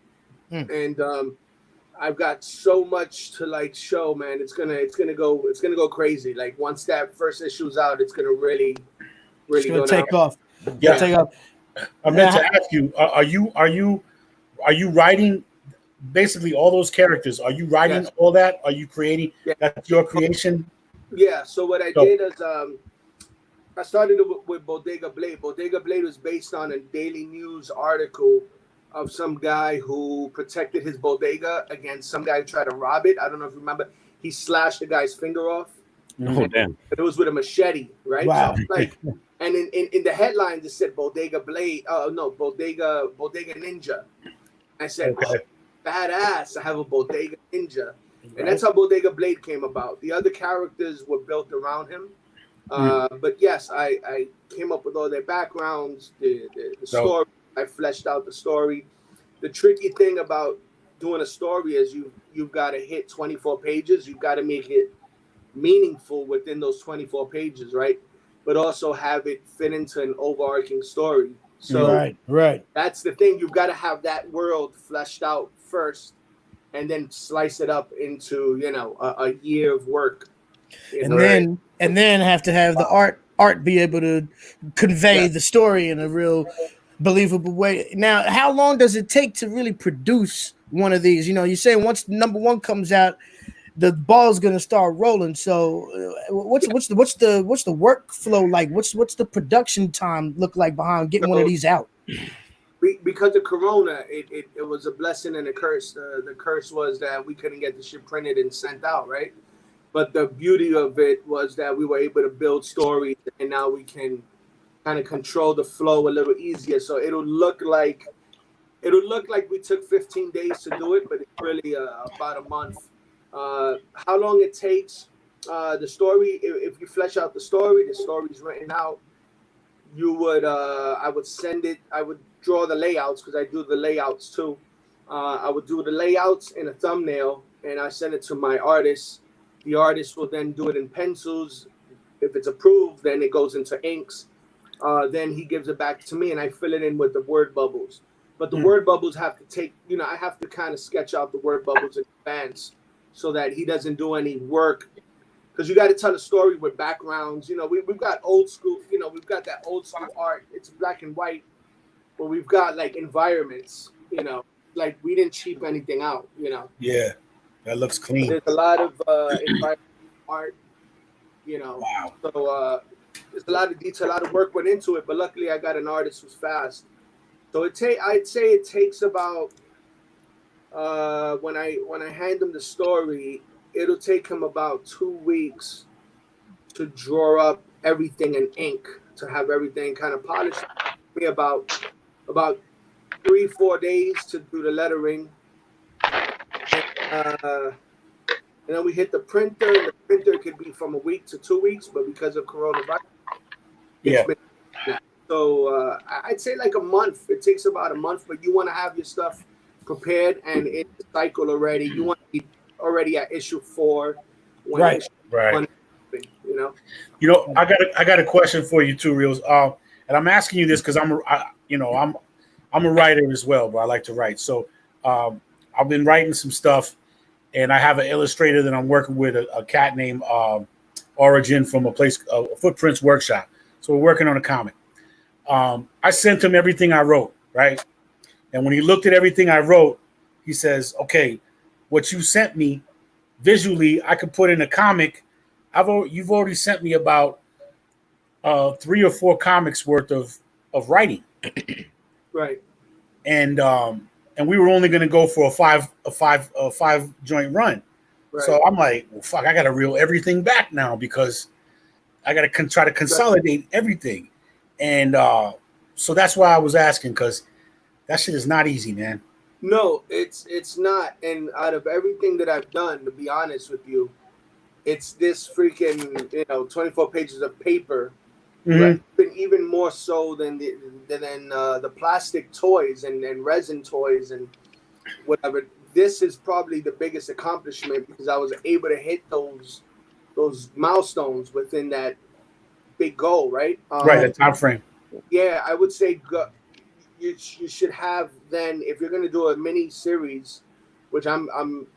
and I've got so much to show, man. It's gonna go crazy. Like once that first issue's out, it's gonna really go take off. Yeah. Take off. I meant to ask you: Are you are you writing basically all those characters? Are you writing all that? Are you creating? That's your creation? Yeah. So what I did is I started with Bodega Blade. Bodega Blade was based on a daily news article of some guy who protected his bodega against some guy who tried to rob it. I don't know if you remember. He slashed the guy's finger off. Oh, damn. It was with a machete, right? Wow. So like, and in the headlines it said Bodega Blade. No, Bodega Ninja. I said, badass. I have a Bodega Ninja. And that's how Bodega Blade came about. The other characters were built around him. But yes, I came up with all their backgrounds, the story. I fleshed out the story. The tricky thing about doing a story is you've got to hit 24 pages. You've got to make it meaningful within those 24 pages, right? But also have it fit into an overarching story. So right. That's the thing. You've got to have that world fleshed out first, and then slice it up into a year of work. And then have to have the art be able to convey the story in a real believable way. Now, how long does it take to really produce one of these? You're saying once number one comes out, the ball's gonna start rolling. So, what's the workflow like? What's the production time look like behind getting one of these out? Because of Corona, it was a blessing and a curse. The curse was that we couldn't get the shit printed and sent out, right? But the beauty of it was that we were able to build stories, and now we can kind of control the flow a little easier. So it'll look like we took 15 days to do it, but it's really about a month. How long it takes? The story. If you flesh out the story's written out. I would send it. I would draw the layouts because I do the layouts too. I would do the layouts in a thumbnail, and I send it to my artist. The artist will then do it in pencils. If it's approved, then it goes into inks. Then he gives it back to me, and I fill it in with the word bubbles. But the word bubbles have to take, I have to kind of sketch out the word bubbles in advance so that he doesn't do any work. Because you got to tell a story with backgrounds. We've got old school, we've got that old school art. It's black and white, but we've got like environments, like we didn't cheap anything out, Yeah, that looks clean. There's a lot of environment art, Wow. So there's a lot of detail, a lot of work went into it, but luckily I got an artist who's fast. So I'd say it takes about when I hand him the story, it'll take him about 2 weeks to draw up everything in ink, to have everything kind of polished. Me about 3-4 days to do the lettering. And then we hit the printer. The printer could be from a week to 2 weeks, but because of coronavirus, so I'd say like a month. It takes about a month, but you want to have your stuff prepared and it's cycled already. You want to be already at issue 4. Right. I got a question for you too, Rios. And I'm asking you this because I'm a writer as well, but I like to write. So I've been writing some stuff, and I have an illustrator that I'm working with, a cat named Origin from a place, Footprints Workshop. So we're working on a comic. I sent him everything I wrote, right? And when he looked at everything I wrote, he says, "Okay, what you sent me visually, I could put in a comic. You've already sent me about 3 or 4 comics worth of writing, right? And we were only going to go for a 5 joint run. Right. So I'm like, well, fuck, I got to reel everything back now because I got to try to consolidate everything. And so that's why I was asking, because that shit is not easy, man. No, it's not. And out of everything that I've done, to be honest with you, it's this freaking 24 pages of paper, right? Even more so than the plastic toys and resin toys and whatever. This is probably the biggest accomplishment because I was able to hit those milestones within that big goal, right? Right, the time frame. Yeah, I would say you should have then, if you're going to do a mini series, which I want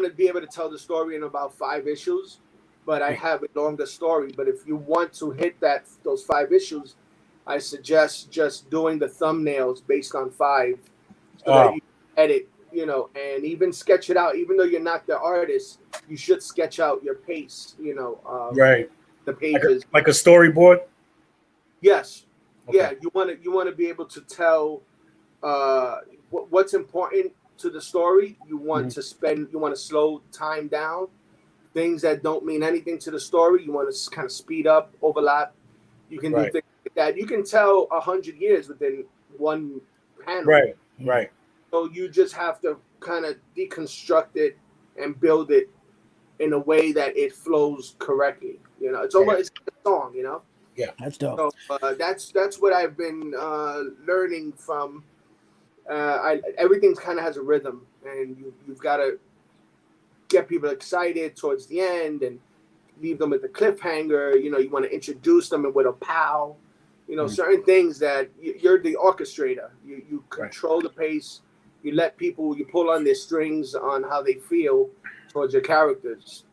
to be able to tell the story in about 5 issues, but I have a longer story. But if you want to hit those 5 issues, I suggest just doing the thumbnails based on 5 so that you edit, you know, and even sketch it out. Even though you're not the artist, you should sketch out your pace, you know, right, the pages, like a storyboard. Yes, Okay. yeah. You want to be able to tell what's important to the story. You want you want to slow time down. Things that don't mean anything to the story, you want to kind of speed up, overlap. You can do things like that. You can tell 100 years within one panel. Right, right. So you just have to kind of deconstruct it and build it in a way that it flows correctly. You know, it's almost it's a song. You know. Yeah, that's dope. So that's what I've been learning from. Everything's kind of has a rhythm, and you've got to get people excited towards the end and leave them with the cliffhanger. You know, you want to introduce them with a pow. You know, certain things that you're the orchestrator. You control the pace. You let people, you pull on their strings on how they feel towards your characters.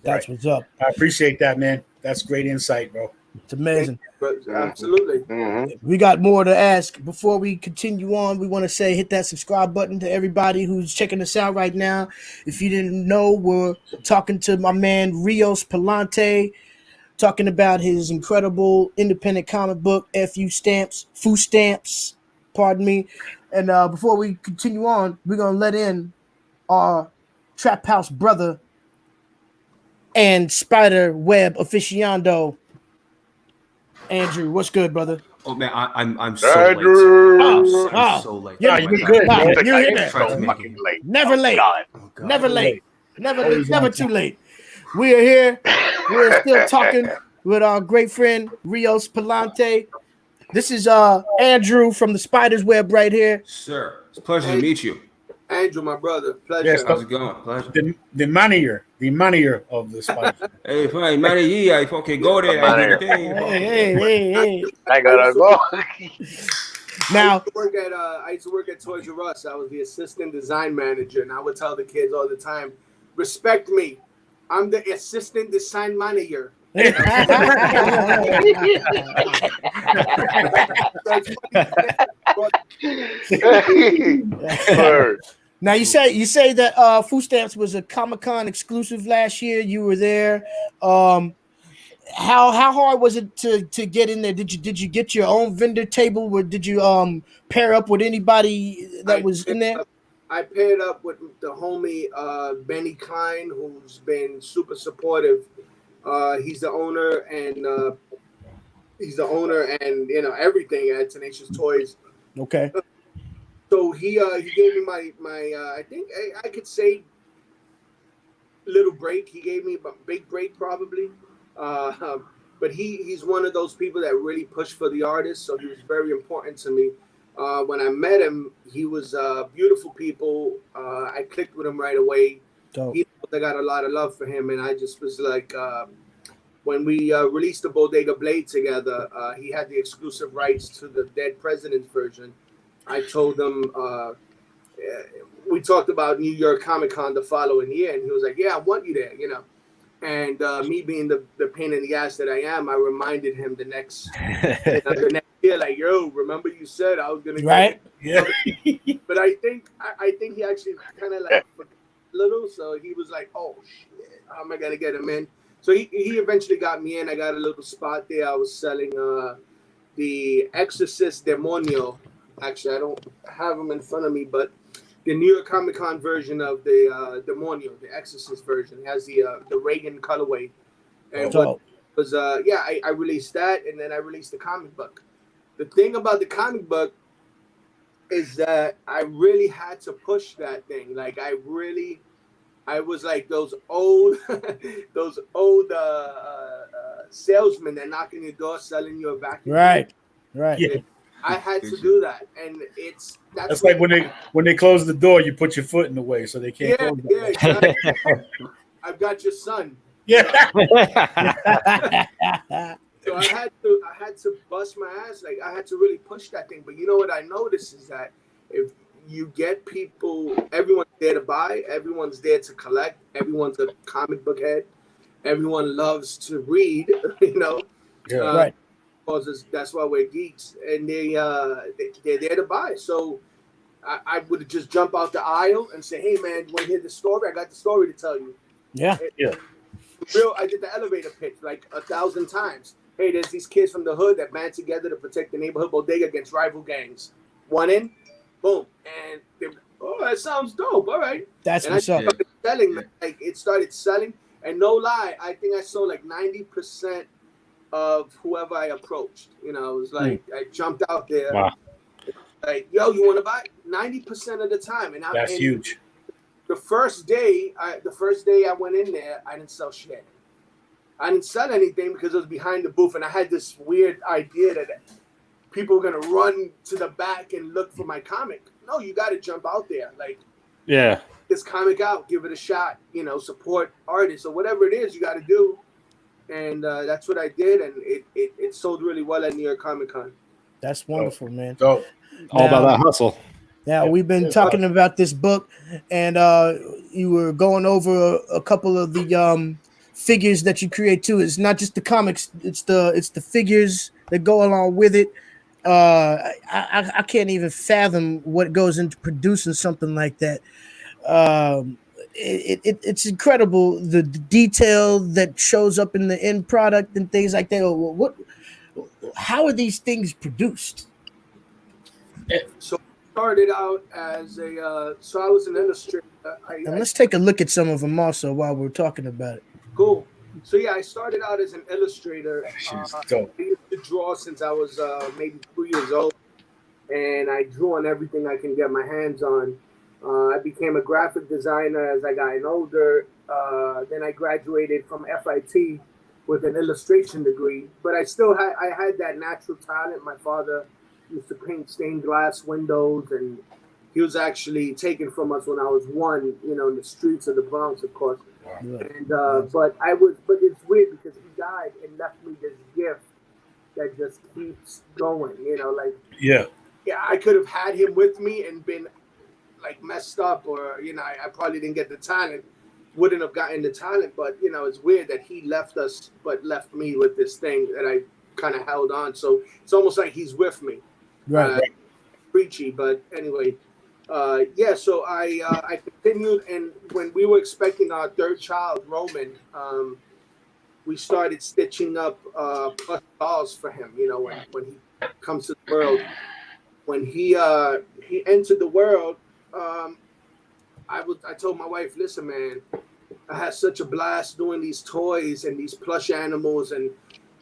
That's what's up. I appreciate that, man. That's great insight, bro. It's amazing. Absolutely. We got more to ask. Before we continue on, we want to say hit that subscribe button to everybody who's checking us out right now. If you didn't know, we're talking to my man Rios Palante, talking about his incredible independent comic book, FUStamps, pardon me. And before we continue on, we're going to let in our Trap House brother and spider web aficionado, Andrew. What's good, brother? Oh man, I'm so Andrew. Late. I'm so late. You're good. You're here. Fucking late. Never late. Oh, Never late. Never too late. We are here. We're still talking with our great friend Rios Palante. This is Andrew from the Spider's Web right here. Sir, it's a pleasure to meet you. Andrew, my brother. Pleasure. Yes, How's it going? Pleasure. The manager of the spider. Hey, fine, manager, I fucking go there. Hey. I gotta go. Now, I used to work at Toys R Us. I was the assistant design manager, and I would tell the kids all the time, respect me. I'm the assistant design manager. Now you say that FUStamps was a Comic-Con exclusive last year. You were there. How hard was it to get in there? Did you get your own vendor table, or did you pair up with anybody that was in there? I paired up with the homie Benny Klein, who's been super supportive. He's the owner and you know everything at Tenacious Toys. Okay. So he gave me my I think I could say little break. He gave me a big break probably. But he's one of those people that really push for the artist. So he was very important to me. When I met him, he was beautiful people. I clicked with him right away. I got a lot of love for him, and I just was like, when we released the Bodega Blade together, he had the exclusive rights to the Dead President's version. I told him, we talked about New York Comic Con the following year, and he was like, yeah, I want you there, you know. And me being the pain in the ass that I am, I reminded him the next year, like, yo, remember you said I was going to right? Yeah. But I think he actually kind of like a little, so he was like, oh, shit, how am I going to get him in? So he eventually got me in. I got a little spot there. I was selling the Exorcist Demonio. Actually, I don't have them in front of me, but the New York Comic Con version of the Demonio, the Exorcist version, has the Reagan colorway. And I released that, and then I released the comic book. The thing about the comic book is that I really had to push that thing. Like I was like those old salesmen that knock on your door selling you a vacuum. Right. Yeah. I had to do that, and that's like when they close the door, you put your foot in the way so they can't close it. Yeah, exactly. I've got your son. Yeah. So I had to bust my ass. Like I had to really push that thing. But you know what I noticed is that if you get people, everyone's there to buy, everyone's there to collect, everyone's a comic book head, everyone loves to read, you know. Yeah. Right. That's why we're geeks, and they're there to buy. So I would just jump out the aisle and say, "Hey, man, you want to hear the story? I got the story to tell you." Yeah. I did the elevator pitch like 1,000 times. Hey, there's these kids from the hood that band together to protect the neighborhood bodega against rival gangs. One in, boom, and they, oh, that sounds dope. All right, that's and what's I up. selling, like it started selling, and no lie, I think I sold like 90% of whoever I approached. You know, it was like I jumped out there. Wow. Like, yo, you want to buy? 90% of the time, and that's huge. The first day I went in there, I didn't sell shit. I didn't sell anything because it was behind the booth, and I had this weird idea that people were gonna run to the back and look for my comic. No, you got to jump out there, like, this comic out, give it a shot, you know, support artists or whatever it is you got to do, and that's what I did, and it sold really well at New York Comic Con. That's wonderful, man. So all about that hustle. Now we've been talking about this book, and you were going over a couple of the figures that you create too. It's not just the comics; it's the figures that go along with it. I can't even fathom what goes into producing something like that. It's incredible the detail that shows up in the end product and things like that. How are these things produced? So started out as a so I was an illustrator. And let's take a look at some of them also while we're talking about it. Cool. So yeah, I started out as an illustrator. I used to draw since I was maybe 2 years old, and I drew on everything I can get my hands on. I became a graphic designer as I got older. Then I graduated from FIT with an illustration degree, but I still had that natural talent. My father used to paint stained glass windows, and he was actually taken from us when I was 1, you know, in the streets of the Bronx, of course. Wow. And but it's weird because he died and left me this gift that just keeps going, you know, like I could have had him with me and been like messed up, or you know, I probably didn't get the talent, wouldn't have gotten the talent, but you know, it's weird that he left us but left me with this thing that I kind of held on. So it's almost like he's with me. Right. Preachy, but anyway, so I continued, and when we were expecting our 3rd child, Roman, we started stitching up plush dolls for him. You know, when he comes to the world, when he entered the world, I told my wife, listen, man, I had such a blast doing these toys and these plush animals, and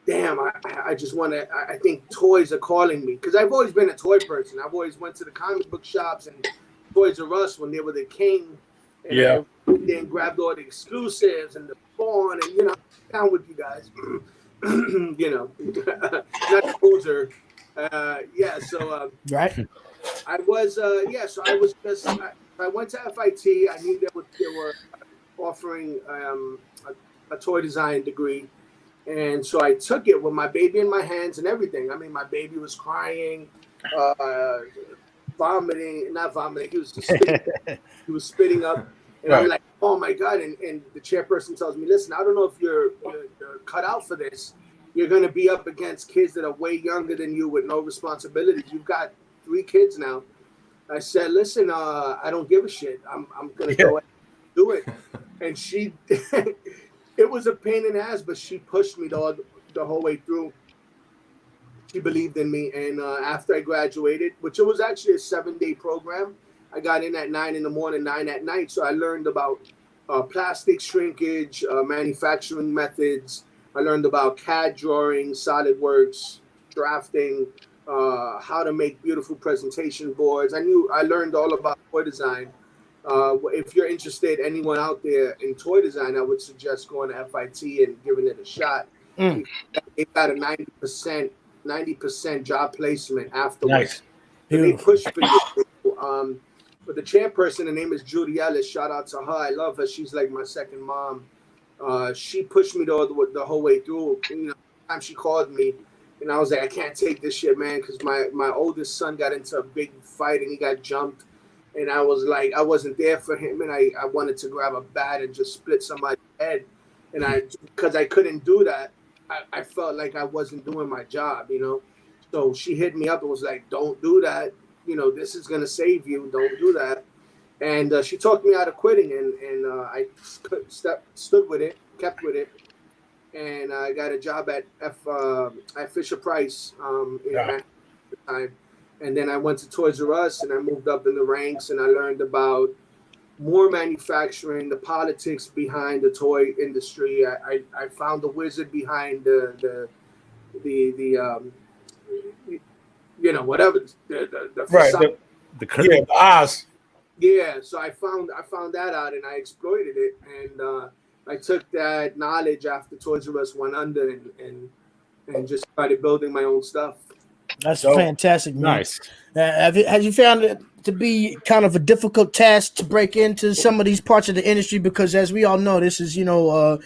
damn, I just want to, I think toys are calling me, because I've always been a toy person. I've always went to the comic book shops and Toys R Us when they were the king. And I then grabbed all the exclusives and the Fawn, and, you know, down with you guys. You know, not a poser. Right. I was, so I was just, I went to FIT. I knew they were offering a toy design degree. And so I took it with my baby in my hands and everything. I mean, my baby was crying, not vomiting. He was spitting up. And I'm like, oh my God. And the chairperson tells me, listen, I don't know if you're cut out for this. You're going to be up against kids that are way younger than you with no responsibilities. You've got 3 kids now. I said, listen, I don't give a shit. I'm going to go ahead and do it. And she... It was a pain in the ass, but she pushed me the whole way through. She believed in me. And after I graduated, which it was actually a 7-day program, I got in at 9 in the morning, 9 at night. So I learned about plastic shrinkage, manufacturing methods. I learned about CAD drawing, SolidWorks, drafting, how to make beautiful presentation boards. I learned all about toy design. If you're interested, anyone out there in toy design, I would suggest going to FIT and giving it a shot. It got a 90% job placement afterwards. Nice. They push for you. But the chairperson, her name is Judy Ellis. Shout out to her. I love her. She's like my second mom. She pushed me the whole way through. You know, the time she called me, and I was like, I can't take this shit, man, because my oldest son got into a big fight and he got jumped. And I was like, I wasn't there for him, and I wanted to grab a bat and just split somebody's head. And because I couldn't do that, I felt like I wasn't doing my job, you know. So she hit me up and was like, don't do that. this is going to save you. Don't do that. And she talked me out of quitting, and I stood with it, kept with it. And I got a job at Fisher Price at the time. And then I went to Toys R Us, and I moved up in the ranks, and I learned about more manufacturing, the politics behind the toy industry. I found the wizard behind the whatever the right the curtain, the Oz. Yeah, so I found that out, and I exploited it, and I took that knowledge after Toys R Us went under, and just started building my own stuff. That's fantastic, man. Nice. Have you found it to be kind of a difficult task to break into some of these parts of the industry? Because as we all know, this is an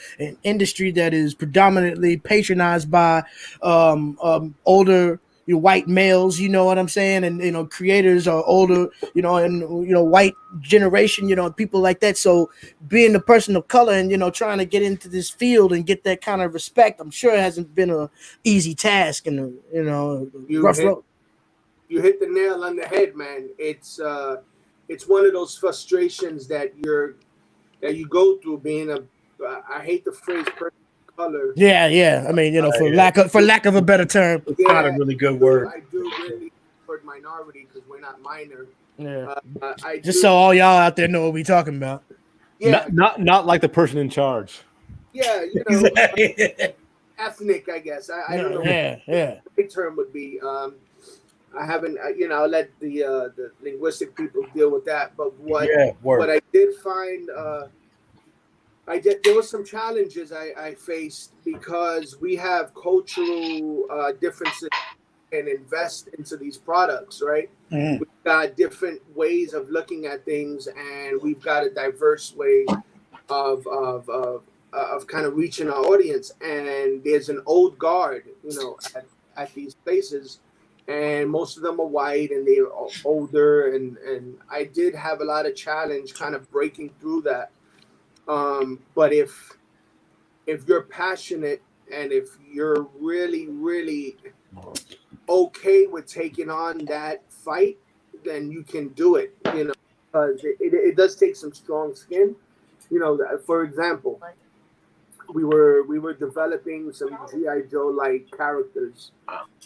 industry that is predominantly patronized by older white males, you know what I'm saying, and creators are older, and white generation, people like that. So being a person of color and trying to get into this field and get that kind of respect, I'm sure it hasn't been a easy task, and rough road. You hit the nail on the head, man. It's one of those frustrations that you go through being I hate the phrase person of color. Yeah. I mean, for lack of a better term. It's not a really good word. I do really word minority because we're not minor. Yeah. So all y'all out there know what we're talking about. Yeah. Not like the person in charge. Yeah, ethnic, I guess. I don't know. Yeah. The term would be. I haven't, I'll let the linguistic people deal with that. But what I did find, there were some challenges I faced because we have cultural differences and invest into these products, right? Mm-hmm. We've got different ways of looking at things, and we've got a diverse way of kind of reaching our audience. And there's an old guard, at these places. And most of them are white, and they're older, and I did have a lot of challenge kind of breaking through that. But if you're passionate and if you're really, really okay with taking on that fight, then you can do it, because it does take some strong skin. For example, we were developing some G.I. Joe-like characters,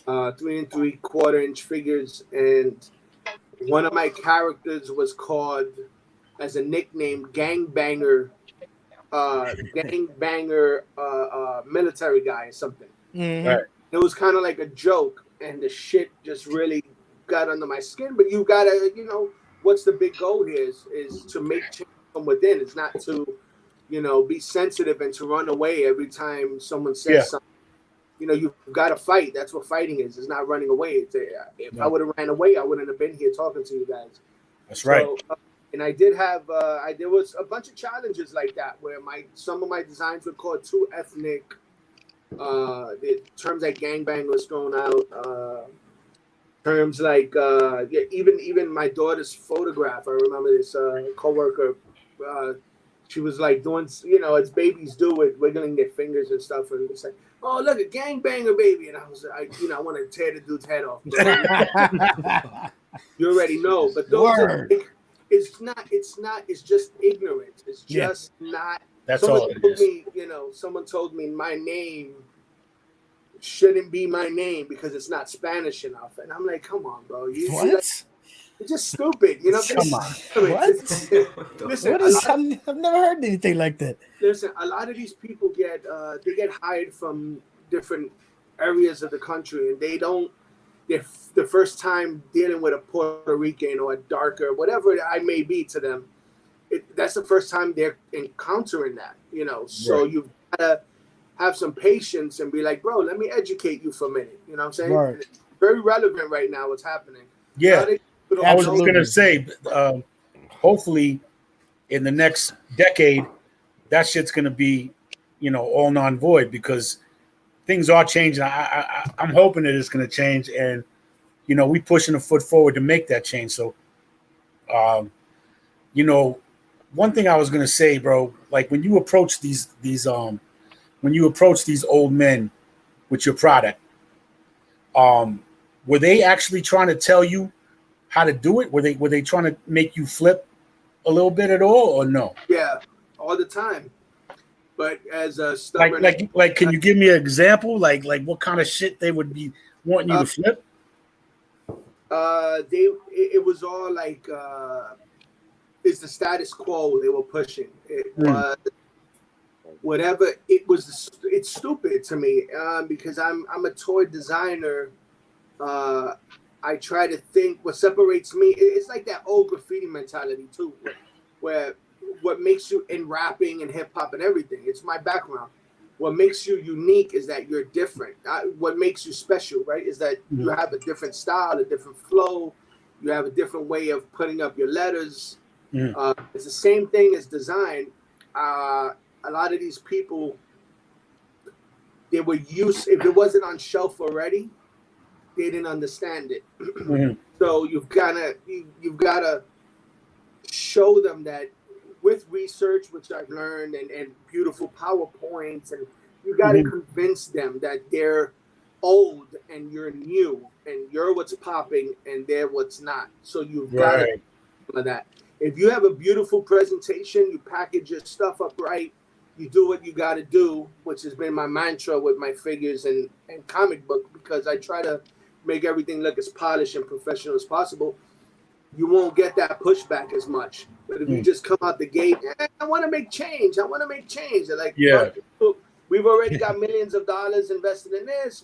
3 3/4 inch figures, and one of my characters was called, as a nickname, Gangbanger military guy or something. Mm-hmm. Right. It was kind of like a joke, and the shit just really got under my skin. But you gotta, what's the big goal here is to make change from within. It's not to be sensitive and to run away every time someone says something. You've got to fight. That's what fighting is. It's not running away. If I would have ran away, I wouldn't have been here talking to you guys. That's right. And I did have, there was a bunch of challenges like that where some of my designs were called too ethnic. The terms like gangbang was thrown out. Terms like, even my daughter's photograph. I remember this coworker. She was like doing, as babies do, with wiggling their fingers and stuff, and it's like, "Oh, look, a gangbanger baby," and I was like, I want to tear the dude's head off. You already know, but those are, it's just ignorance. It's just not. That's all it is. Someone told me my name shouldn't be my name because it's not Spanish enough, and I'm like, come on, bro, what? It's just stupid, Come on. Listen, I've never heard anything like that. Listen, a lot of these people get hired from different areas of the country, and they're the first time dealing with a Puerto Rican or a darker, whatever I may be to them. That's the first time they're encountering that, So you've got to have some patience and be like, bro, let me educate you for a minute. You know what I'm saying? Right. It's very relevant right now. What's happening? Yeah. I was just gonna say, hopefully, in the next decade, that shit's gonna be, all non-void because things are changing. I'm hoping that it's gonna change, and we pushing a foot forward to make that change. So, one thing I was gonna say, bro, like when you approach these old men with your product, were they actually trying to tell you how to do it? Were they trying to make you flip a little bit at all, or no? Yeah, all the time. But as a stubborn, like, can you give me an example? Like what kind of shit they would be wanting you to flip? It was all like it's the status quo they were pushing. It was whatever it was. It's stupid to me because I'm a toy designer. I try to think what separates me. It's like that old graffiti mentality too, where what makes you in rapping and hip hop and everything. It's my background. What makes you unique is that you're different. What makes you special, right, is that you have a different style, a different flow. You have a different way of putting up your letters. It's the same thing as design. A lot of these people, they were used, if it wasn't on shelf already, they didn't understand it. So you've gotta show them that with research, which I've learned, and beautiful PowerPoints, and you gotta convince them that they're old and you're new, and you're what's popping and they're what's not. So you've gotta do that. If you have a beautiful presentation, you package your stuff up right, you do what you gotta do, which has been my mantra with my figures and comic book, because I try to make everything look as polished and professional as possible. You won't get that pushback as much. But if you just come out the gate, I want to make change. They're like, we've already got millions of dollars invested in this.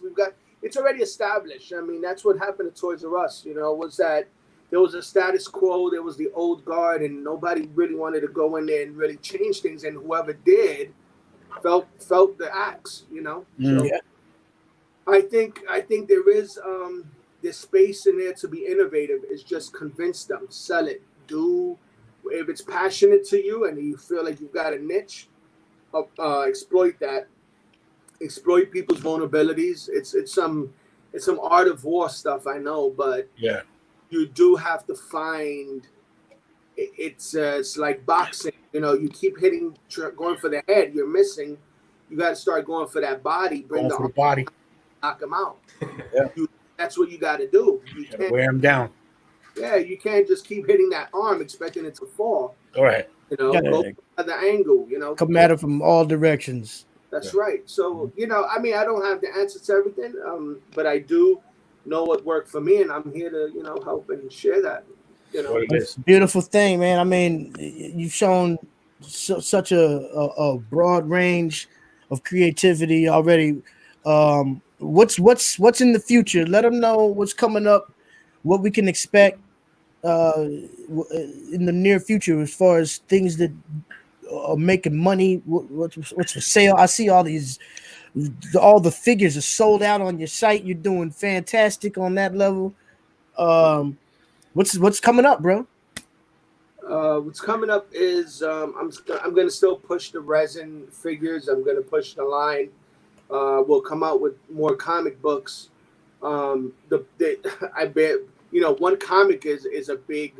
It's already established. I mean, that's what happened to Toys R Us, was that there was a status quo, there was the old guard, and nobody really wanted to go in there and really change things. And whoever did felt the axe, So I think there is there's space in there to be innovative. Is just convince them, sell it, do. If it's passionate to you and you feel like you've got a niche, exploit that. Exploit people's vulnerabilities. It's some art of war stuff, I know, but you do have to find. It's like boxing. You keep going for the head, you're missing. You got to start going for that body. Bring the body. Knock them out. That's what you got to do. You can't wear them down. Yeah, you can't just keep hitting that arm expecting it to fall. All right. Go at the angle. Come at it from all directions. That's right. So I mean, I don't have the answer to everything, but I do know what worked for me, and I'm here to help and share that. It's a beautiful thing, man. I mean, you've shown such a broad range of creativity already. What's in the future? Let them know what's coming up, what we can expect in the near future as far as things that are making money. What's for sale? I see all the figures are sold out on your site. You're doing fantastic on that level. What's coming up, bro? What's coming up is I'm gonna still push the resin figures. I'm gonna push the line. We'll come out with more comic books. I bet one comic is a big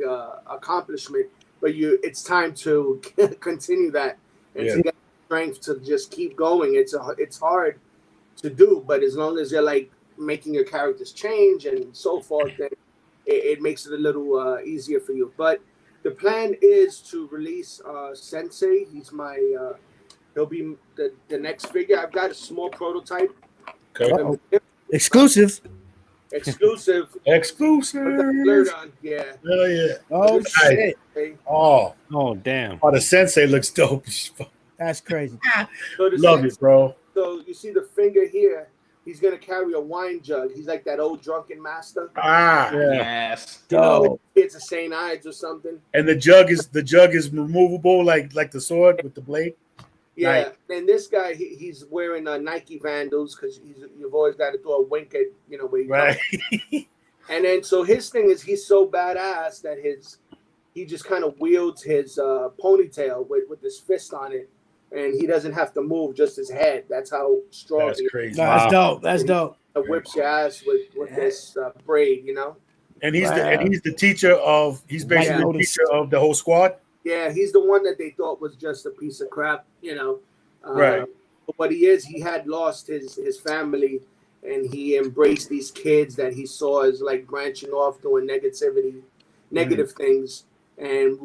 accomplishment, but it's time to continue that and to get strength to just keep going. It's hard to do, but as long as you're like making your characters change and so forth, then it makes it a little easier for you. But the plan is to release Sensei. He's my he'll be the next figure. I've got a small prototype. Okay. Exclusive. Put the alert on. Yeah. Oh yeah. Oh shit. Oh damn. Oh, the Sensei looks dope. That's crazy. So Love it, bro. So you see the finger here. He's gonna carry a wine jug. He's like that old drunken master. Yes. It's a St. Ides or something. And the jug is removable, like the sword with the blade. Yeah, nice. And this guy, he's wearing Nike Vandals because you've always got to throw a wink at where you right. And then so his thing is he's so badass that he just kind of wields his ponytail with his fist on it, and he doesn't have to move, just his head. That's how strong. That's crazy. That's dope. That's dope. It whips your ass with this braid, And he's the teacher of. He's basically the teacher of the whole squad. Yeah, he's the one that they thought was just a piece of crap, Right. But what he had lost his family, and he embraced these kids that he saw as like branching off doing negativity, negative things, and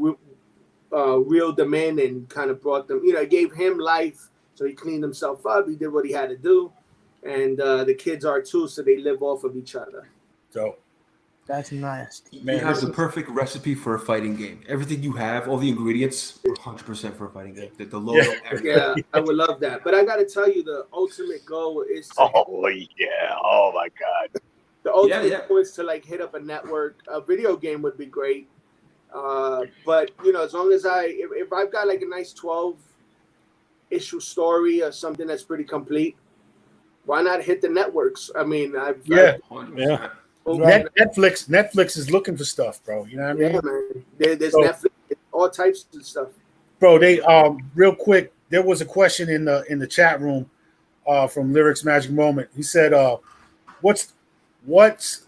reeled them in and kind of brought them. It gave him life, so he cleaned himself up. He did what he had to do, and the kids are too, so they live off of each other. So that's nice. Man, you have the perfect recipe for a fighting game. Everything you have, all the ingredients, 100% for a fighting game. The logo, yeah, I would love that. But I got to tell you, the ultimate goal is to oh my God. The ultimate goal is to like hit up a network. A video game would be great. But as long as if I've got like a nice 12-issue story or something that's pretty complete, why not hit the networks? I mean, Netflix is looking for stuff, bro. You know what I mean? Yeah, man. There's Netflix, all types of stuff. Bro, they real quick, there was a question in the chat room from Lyrics Magic Moment. He said, what's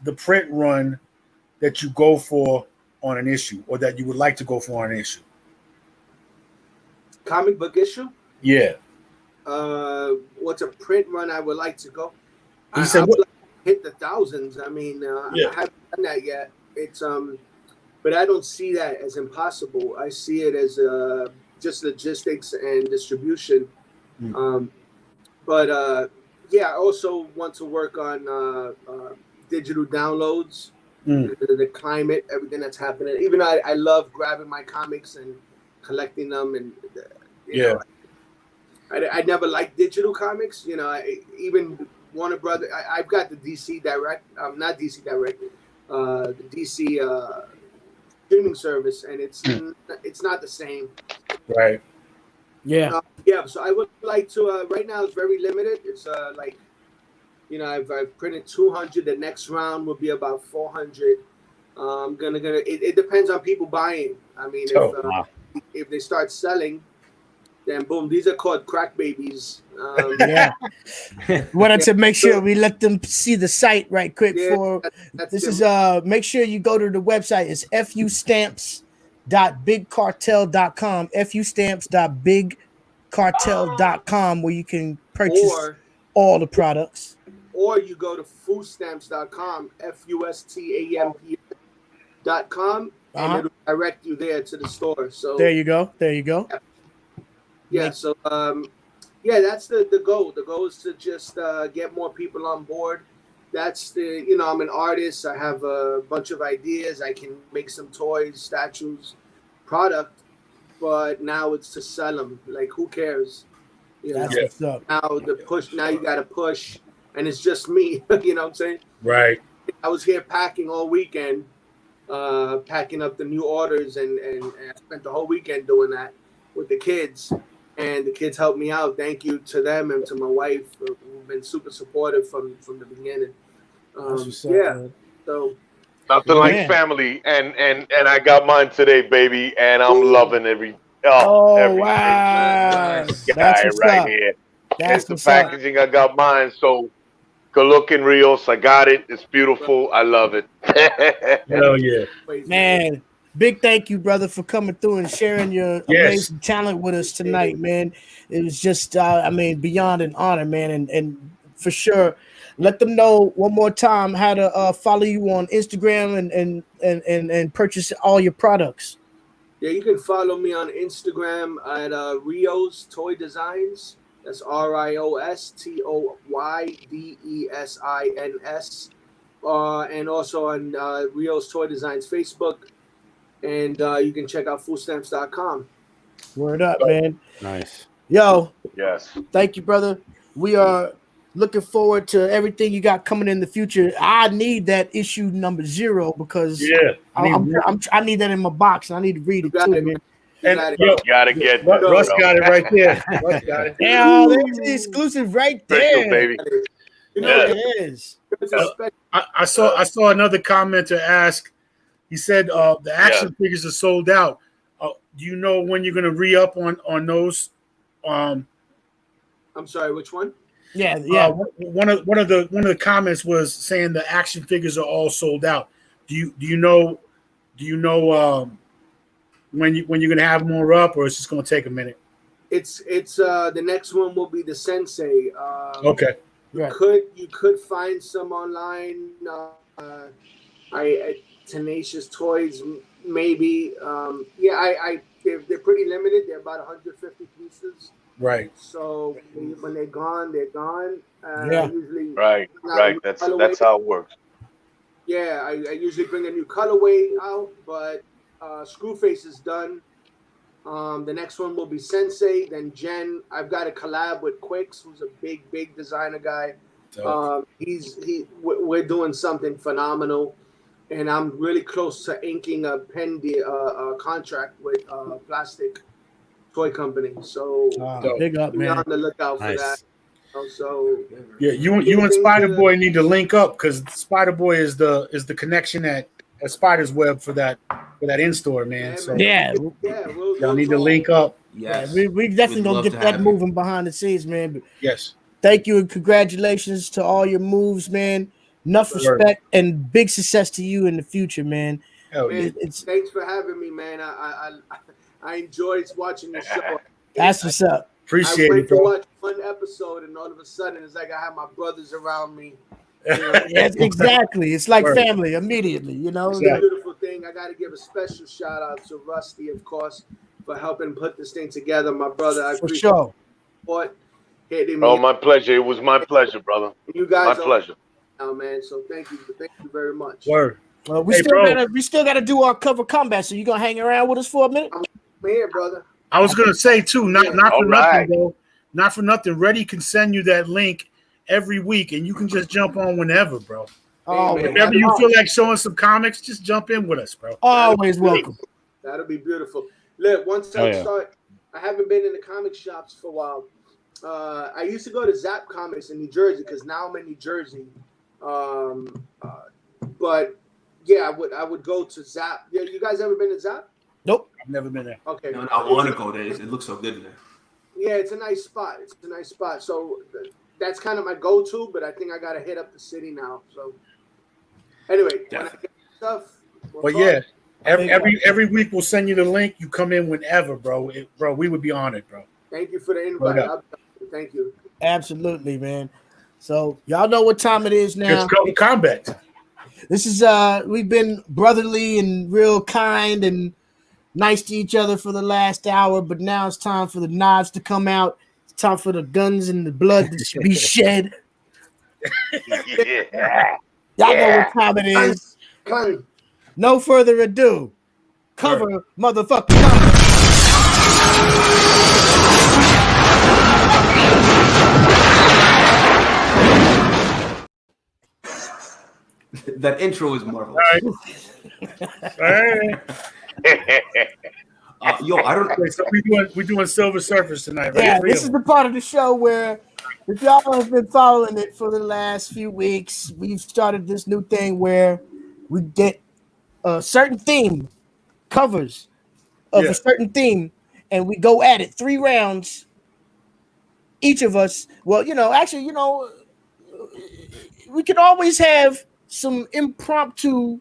the print run that you go for on an issue, or that you would like to go for on an issue? Comic book issue? Yeah. What's a print run I would like to go? He said, hit the thousands. I mean, I haven't done that yet. It's but I don't see that as impossible. I see it as just logistics and distribution. But I also want to work on digital downloads, the climate, everything that's happening. Even though I love grabbing my comics and collecting them, and I never liked digital comics. Even Warner Brothers. I've got the DC Direct. Not DC Direct. The DC streaming service, and it's not the same. Right. Yeah. So I would like to. Right now, it's very limited. It's I've printed 200. The next round will be about 400. I'm gonna. It depends on people buying. I mean, if they start selling, then boom, these are called crack babies. Wanted to make sure we let them see the site right quick. This is make sure you go to the website. It's FUStamps.bigcartel.com. FUStamps.bigcartel.com, where you can purchase all the products. Or you go to FUStamps.com, FUStamps.com, and it'll direct you there to the store. So there you go. Yeah. So that's the goal. The goal is to just get more people on board. That's I'm an artist. I have a bunch of ideas. I can make some toys, statues, product, but now it's to sell them. Like, who cares? That's what's up. Now now you got to push, and it's just me. You know what I'm saying? Right. I was here packing all weekend, packing up the new orders, and I spent the whole weekend doing that with the kids. And the kids helped me out. Thank you to them and to my wife, who've been super supportive from the beginning. So nothing like family, and I got mine today, baby, and I'm loving every wow, nice guy right here. That's the packaging. I got mine, so good looking, Rios. I got it. It's beautiful. I love it. Hell yeah, man. Big thank you, brother, for coming through and sharing your amazing talent with us tonight, man. It was just, beyond an honor, man. And for sure, let them know one more time how to follow you on Instagram and purchase all your products. Yeah, you can follow me on Instagram at Rios Toy Designs. That's RIOSTOYDESINS. And also on Rios Toy Designs Facebook. And you can check out FUStamps.com. Word up, man. Nice. Yo. Yes. Thank you, brother. We are looking forward to everything you got coming in the future. I need that issue number 0 because I need that in my box and I need to read it too, man. And you gotta get that, Russ got it right there. Russ got it. Yeah, there's the exclusive right there. Special, baby. It is. I saw another commenter ask. He said the action figures are sold out. Do you know when you're going to re-up on those? I'm sorry, which one? Yeah. One of the comments was saying the action figures are all sold out. Do you know when you're going to have more up, or it's just going to take a minute? It's the next one will be the Sensei. Okay. You could find some online. Tenacious Toys, maybe. They're pretty limited. They're about 150 pieces. Right. So when they're gone, they're gone. Usually, right. That's how it works. Yeah, I usually bring a new colorway out, but Screwface is done. The next one will be Sensei, then Jen. I've got a collab with Quicks, who's a big designer guy. We're doing something phenomenal, and I'm really close to inking a pen contract with Plastic Toy Company. So big up, man. Be on the lookout for that. So yeah, you and Spider Boy need to link up because Spider Boy is the connection at Spider's Web for that in-store, man. So y'all need to link up. Yes, we definitely gonna get that moving behind the scenes, man. But yes, thank you and congratulations to all your moves, man. Enough respect and big success to you in the future, man. Thanks for having me, man. I enjoyed watching the show. That's what's up. Appreciate it, bro. I wait to watch one episode, and all of a sudden, it's like I have my brothers around me. Yes, exactly. It's like family immediately, you know. It's a beautiful thing. I got to give a special shout out to Rusty, of course, for helping put this thing together. My brother, I appreciate support. Oh, my pleasure. It was my pleasure, brother. You guys, my pleasure. Now, man. So thank you very much. Word. Well, we still gotta do our cover combat. So you gonna hang around with us for a minute? I'm here, brother. I was gonna say too, not for nothing though. Not for nothing. Reddy can send you that link every week, and you can just jump on whenever, bro. Whenever you feel like showing some comics, just jump in with us, bro. Always welcome. That'll be beautiful. Look, once I start, I haven't been in the comic shops for a while. I used to go to Zap Comics in New Jersey because now I'm in New Jersey. But yeah, I would go to Zap. Yeah, you guys ever been to Zap? Nope, I've never been there. Okay, no, I want to go there. It looks so good in there. Yeah, it's a nice spot. So that's kind of my go-to, but I think I gotta hit up the city now. So anyway, when I get stuff. Every week we'll send you the link. You come in whenever, bro. We would be honored, bro. Thank you for the invite. Thank you. Absolutely, man. So y'all know what time it is now. It's combat. This is we've been brotherly and real kind and nice to each other for the last hour, but now it's time for the knives to come out. It's time for the guns and the blood to be shed. Y'all know what time it is. No further ado. Cover motherfucking combat. That intro is marvelous. All right. Yo, I don't. So we're doing Silver Surfers tonight, right? Yeah, this is the part of the show where, if y'all have been following it for the last few weeks, we've started this new thing where we get a certain theme, covers of a certain theme, and we go at it 3 rounds. Each of us. Well, we can always have some impromptu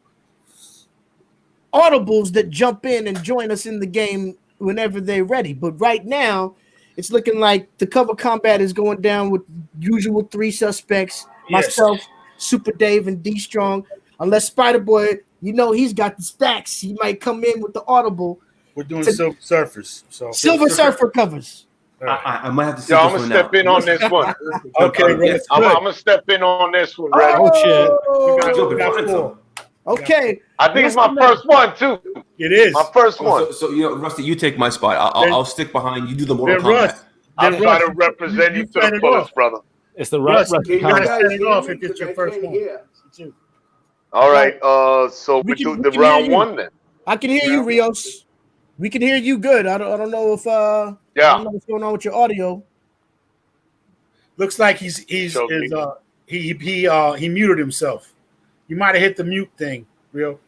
audibles that jump in and join us in the game whenever they're ready. But right now, it's looking like the cover combat is going down with usual 3 suspects. Myself, Super Dave, and D Strong. Unless Spider Boy, he's got the stacks. He might come in with the audible. We're doing Silver Surfers. So Silver Surfer covers. I might have to see I'm gonna step in on this one. Okay, I'm gonna step in on this one, Red. Oh, shit. Okay. I think it's my first one too. It is my first one. So Rusty, you take my spot. I'll stick behind you. Do the Mortal Kombat. I'm trying to represent you to the fullest, brother. It's the Rust. You gotta set it off if it's your first one. All right. So we do the round 1 then. I can hear you, Rios. We can hear you good. I don't know if I don't know what's going on with your audio. Looks like he muted himself. You might have hit the mute thing, Rio.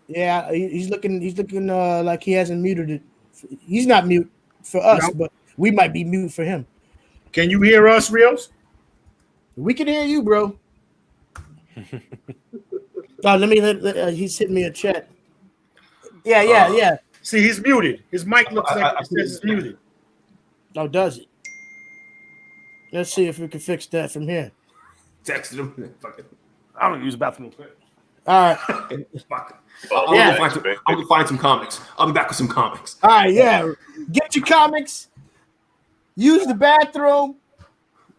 Yeah, he's looking like he hasn't muted it. He's not mute for us, but we might be mute for him. Can you hear us, Rios? We can hear you, bro. He's hitting me a chat. Yeah. See, he's muted. His mic looks like it says it's muted. Oh, does it? Let's see if we can fix that from here. Text him. I'm gonna use the bathroom. All right. I'm gonna find some comics. I'll be back with some comics. All right, yeah. Get your comics. Use the bathroom.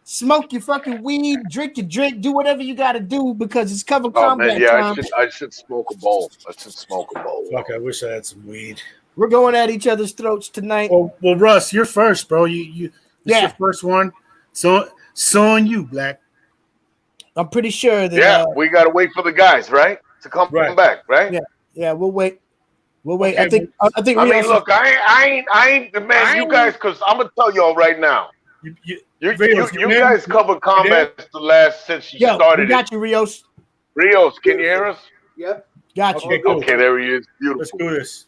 Smoke your fucking weed. Drink your drink. Do whatever you got to do because it's cover combat time. I should smoke a bowl. Fuck, I wish I had some weed. We're going at each other's throats tonight. Well, Russ, you're first, bro. This your first one. So on you, Black. I'm pretty sure that. We gotta wait for the guys, right, to come back, right? Yeah. We'll wait. Okay, I think. I mean, look, I ain't demand you guys, because I'm gonna tell y'all right now. You guys covered combat the last since you started. We got you, Rios. Rios, can you hear us? Yep. Got you. Okay, there he is. Beautiful. Let's do this.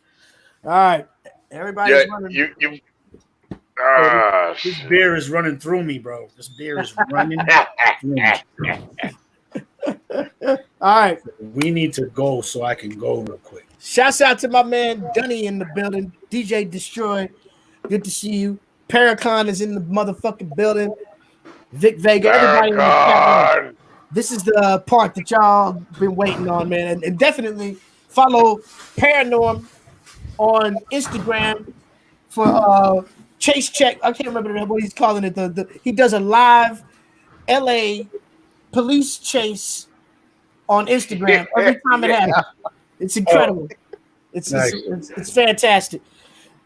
All right. Everybody's running. This beer is running through me, bro. This beer is running through me. All right. We need to go so I can go real quick. Shouts out to my man Dunny in the building. DJ Destroy. Good to see you. Paracon is in the motherfucking building. Vic Vega. Everybody in the chat room. This is the part that y'all been waiting on, man. And definitely follow Paranorm on Instagram for Chase Check. I can't remember what he's calling it. He does a live LA police chase on Instagram every time it happens. It's incredible. It's fantastic.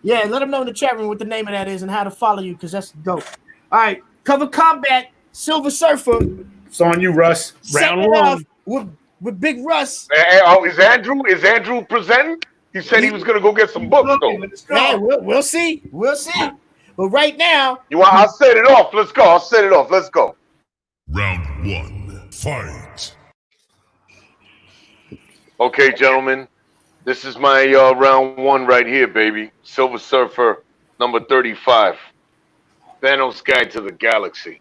Yeah, let them know in the chat room what the name of that is and how to follow you, because that's dope. All right, cover combat, Silver Surfer. It's on you, Russ. Round one with Big Russ. Is Andrew presenting? He said he was gonna go get some books though. Yeah, we'll see. But right now, I'll set it off. Let's go. Round one, fight. Okay, gentlemen. This is my round one right here, baby. Silver Surfer, number 35. Thanos Guide to the Galaxy.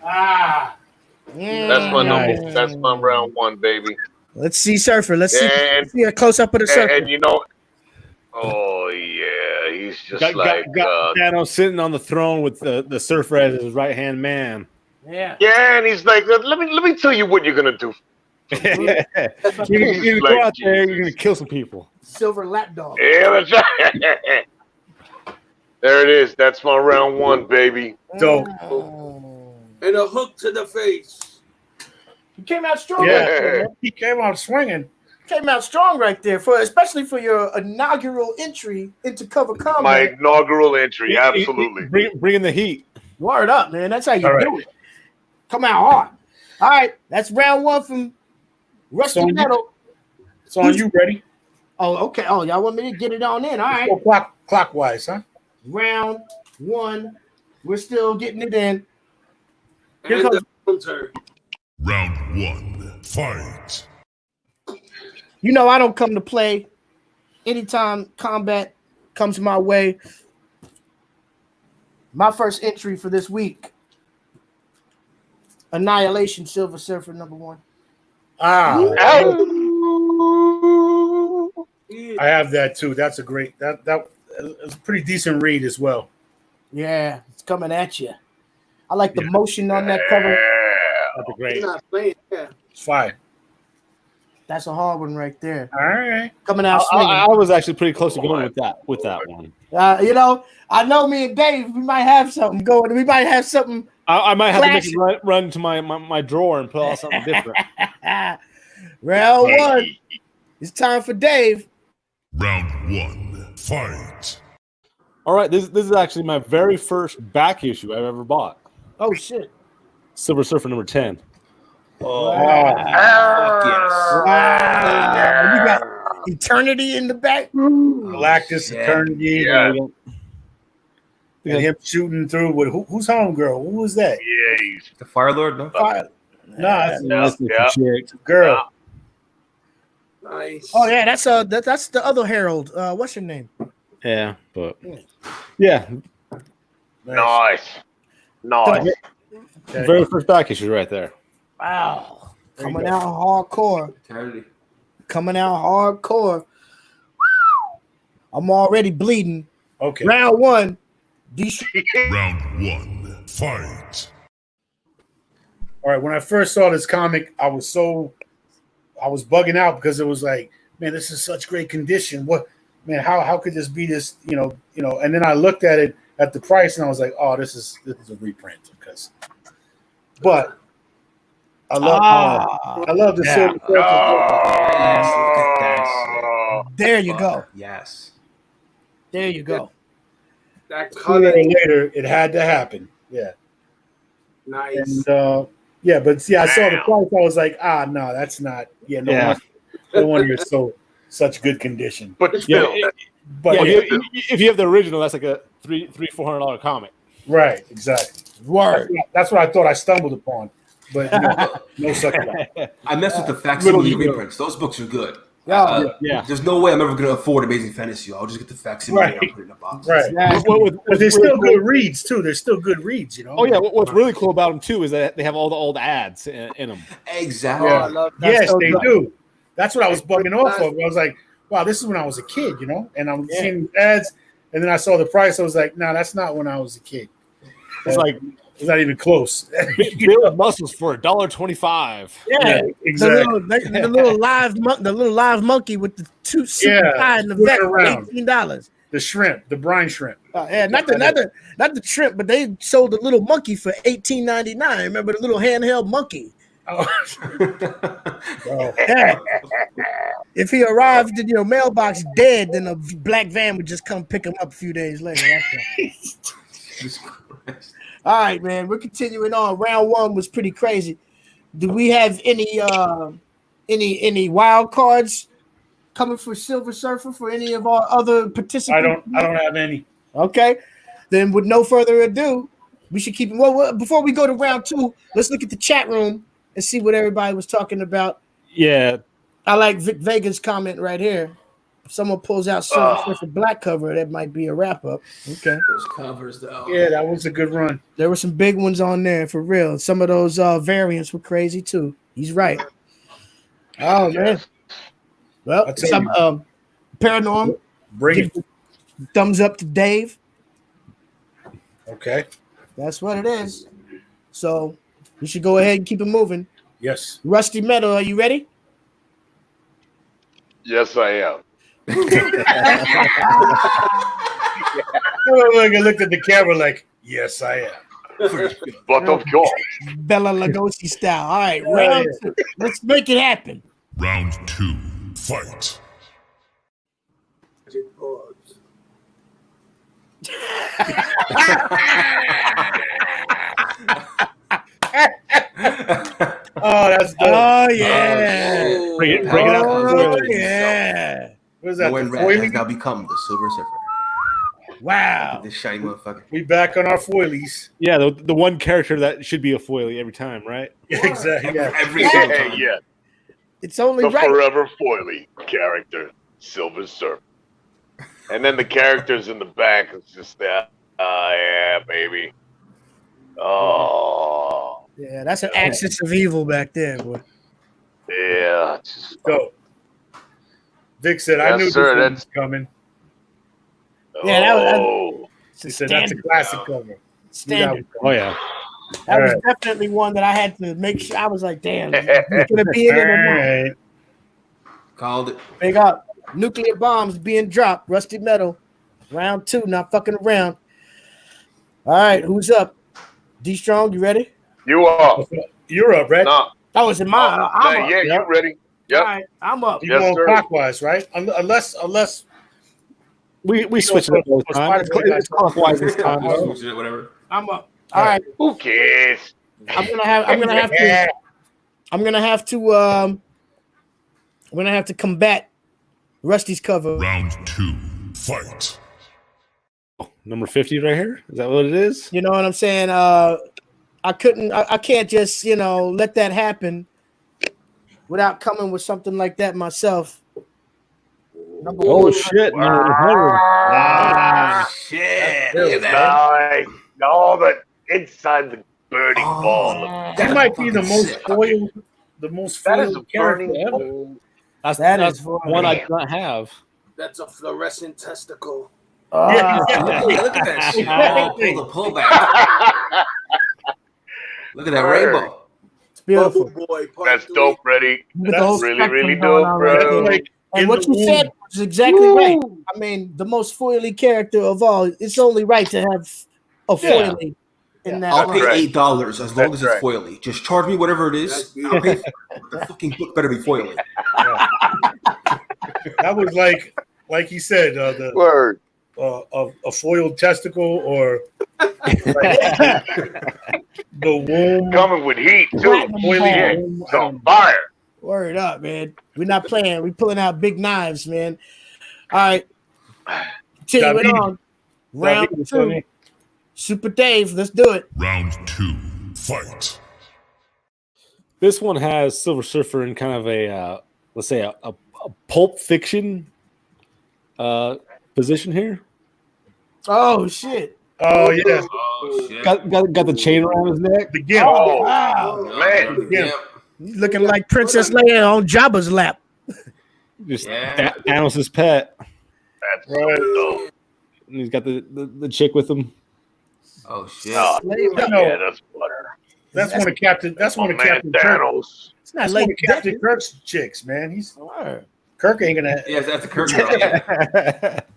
that's my number. That's my round one, baby. Let's see Surfer. Let's see a close up of the Surfer. And he's just got Thanos sitting on the throne with the Surfer as his right hand man. Yeah, and he's like, let me tell you what you're gonna do. You're gonna go out there, you're gonna kill some people. Silver lapdog. Yeah, that's right. There it is. That's my round one, baby. Dope. And a hook to the face. He came out strong. Yeah, he came out swinging. Came out strong right there, especially for your inaugural entry into cover combat. My inaugural entry, absolutely. Bringing the heat. Word up, man. That's how you do it. Come out hard. All right, that's round one from Rusty Metal. It's on you, ready? Oh, okay. Oh, y'all want me to get it on in? All right. Go clockwise, huh? Round one. We're still getting it in. Here comes the turn. Round one, fight. You know I don't come to play anytime combat comes my way. My first entry for this week. Annihilation Silver Surfer number one. I have that too. That's a great that it's a pretty decent read as well. Yeah, it's coming at you. I like the motion on that cover. That's great. He's not playing. Yeah. It's fine. That's a hard one right there. All right. Coming out swinging. I was actually pretty close to going with that one. I know me and Dave, we might have something going. We might have something. I might have to make it run to my drawer and pull out something different. Round one. It's time for Dave. Round one, fight. All right, this is actually my very first back issue I've ever bought. Oh shit! Silver Surfer number 10. Oh, Wow. yes. Wow. You got Eternity in the back. Galactus, Eternity. Yeah. And him shooting through with who's homegirl? Who was that? Yeah, The Fire Lord, no? That's yeah. a girl. Nice. Oh yeah, that's the other Herald. What's your name? Yeah, but yeah. Nice. Very first back issue right there. Wow. Coming out hardcore. Eternity. Coming out hardcore. I'm already bleeding. Okay. Round one. Round one, fight. All right. When I first saw this comic, I was so I was bugging out because it was like, man, this is such great condition. What, man? How could this be this? You know. And then I looked at it at the price, and I was like, oh, this is a reprint. But I love the silver surfer. There you go. Yes. There you go. That Sooner color. or later, it had to happen. Yeah. Nice. And yeah, but see, I saw the price. I was like, no, that's not. Yeah, no wonder you're such good condition. But still, if you have the original, that's like a $300-$400 comic. Right, exactly. Word. That's what I thought I stumbled upon, but no such luck. I mess with the facsimile reprints. Those books are good. Yeah. There's no way I'm ever going to afford Amazing Fantasy. I'll just get the facsimile and put it in a box. Right. Yeah. But they're still good reads too. They're still good reads, you know. Oh yeah. What's really cool about them too is that they have all the old ads in them. Exactly. Yeah. I love that. Yes, so they good. do. That's what I was bugging off of. I was like, wow, this is when I was a kid, you know. And I'm seeing ads, and then I saw the price. I was like, no, that's not when I was a kid. It's like it's not even close. Build muscles for $1.25. Yeah, exactly. The little live monkey with the two super high in the back, $18. The shrimp, the brine shrimp. Not the shrimp, but they sold the little monkey for $18.99. Remember the little handheld monkey? Oh. Yeah. If he arrived in your mailbox dead, then a black van would just come pick him up a few days later. All right, man. We're continuing on. Round one was pretty crazy. Do we have any wild cards coming for Silver Surfer for any of our other participants? I don't have any. Okay. Then with no further ado, we should keep well before we go to round two, let's look at the chat room and see what everybody was talking about. Yeah. I like Vic Vega's comment right here. If someone pulls out Silver Surfer black cover, that might be a wrap up. Okay. Those covers, though. Yeah, that was a good run. There were some big ones on there for real. Some of those variants were crazy too. He's right. Oh man. Well, some Paranorm. Bring it. Thumbs up to Dave. Okay. That's what it is. So we should go ahead and keep it moving. Yes. Rusty Metal, are you ready? Yes, I am. I looked at the camera like, yes, I am. But of course. Bella Lugosi style. All right, round two. Let's make it happen. Round 2. Fight. Oh, that's dope. Oh yeah. Bring it out. Oh yeah. What is that? When Red has now become the Silver Surfer. Wow. This shiny motherfucker. We back on our foilies. Yeah, the one character that should be a foilie every time, right? Yeah, exactly. Yeah. Every single time. Yeah. It's only The right. forever foily character, Silver Surfer. And then the characters in the back is just that. Yeah, baby. Oh. Yeah, that's an axis of evil back there, boy. Yeah. Just, Go. Vic said, I knew this one was coming. Yeah, that was. He said, that's a classic cover. Standard. Oh yeah. That was definitely one that I had to make sure. I was like, damn, it's gonna be in it or not. Called it. Big up. Nuclear bombs being dropped. Rusty Metal. Round two, not fucking around. All right, who's up? D Strong, you ready? You are. You're up, right? No. Oh, is it mine? I'm up. Yeah, you ready? Yep. All right, I'm up. You're going clockwise, right? Unless we switch it up all the time. It's clockwise this time. Whatever. I'm up. All right. Who cares? I'm gonna have to combat Rusty's cover. Round 2. Fight. Number 50 right here. Is that what it is? You know what I'm saying? I can't just, let that happen without coming with something like that myself. Shit. Shit. Nice. All the inside the burning ball. that might be the most foiled, That is a character burning ever. ball. That's one I do not have. That's a fluorescent testicle. Look at that shit. Oh, pull the pullback. Look at that rainbow. Beautiful. Bubble Boy. That's dope, Ready. That's really dope, bro. Right, and what you said was exactly right. I mean, the most foily character of all. It's only right to have a foily in that. I'll pay $8 as long as it's foily. Just charge me whatever it is. I'll pay the fucking book better be foily. That was like he said, the word. A foiled testicle or the womb coming with heat too. It's on fire. Word up, man. We're not playing. We're pulling out big knives, man. All right. Continuing on. Round 2. Super Dave, let's do it. Round 2, fight. This one has Silver Surfer in kind of a, let's say, a pulp fiction position here. Oh, shit. Oh, yeah. Oh, shit. Got the chain around his neck. The gimp. Oh, wow. Man. He's looking like Princess Leia on Jabba's lap. Just Thanos' pet. That's right. And he's got the chick with him. Oh shit! Oh, yeah, that's butter. That's one of Captain. That's one of Captain Thanos. It's not like Captain Kirk's chicks, man. He's Kirk ain't gonna. Yeah, that's a Kirk girl.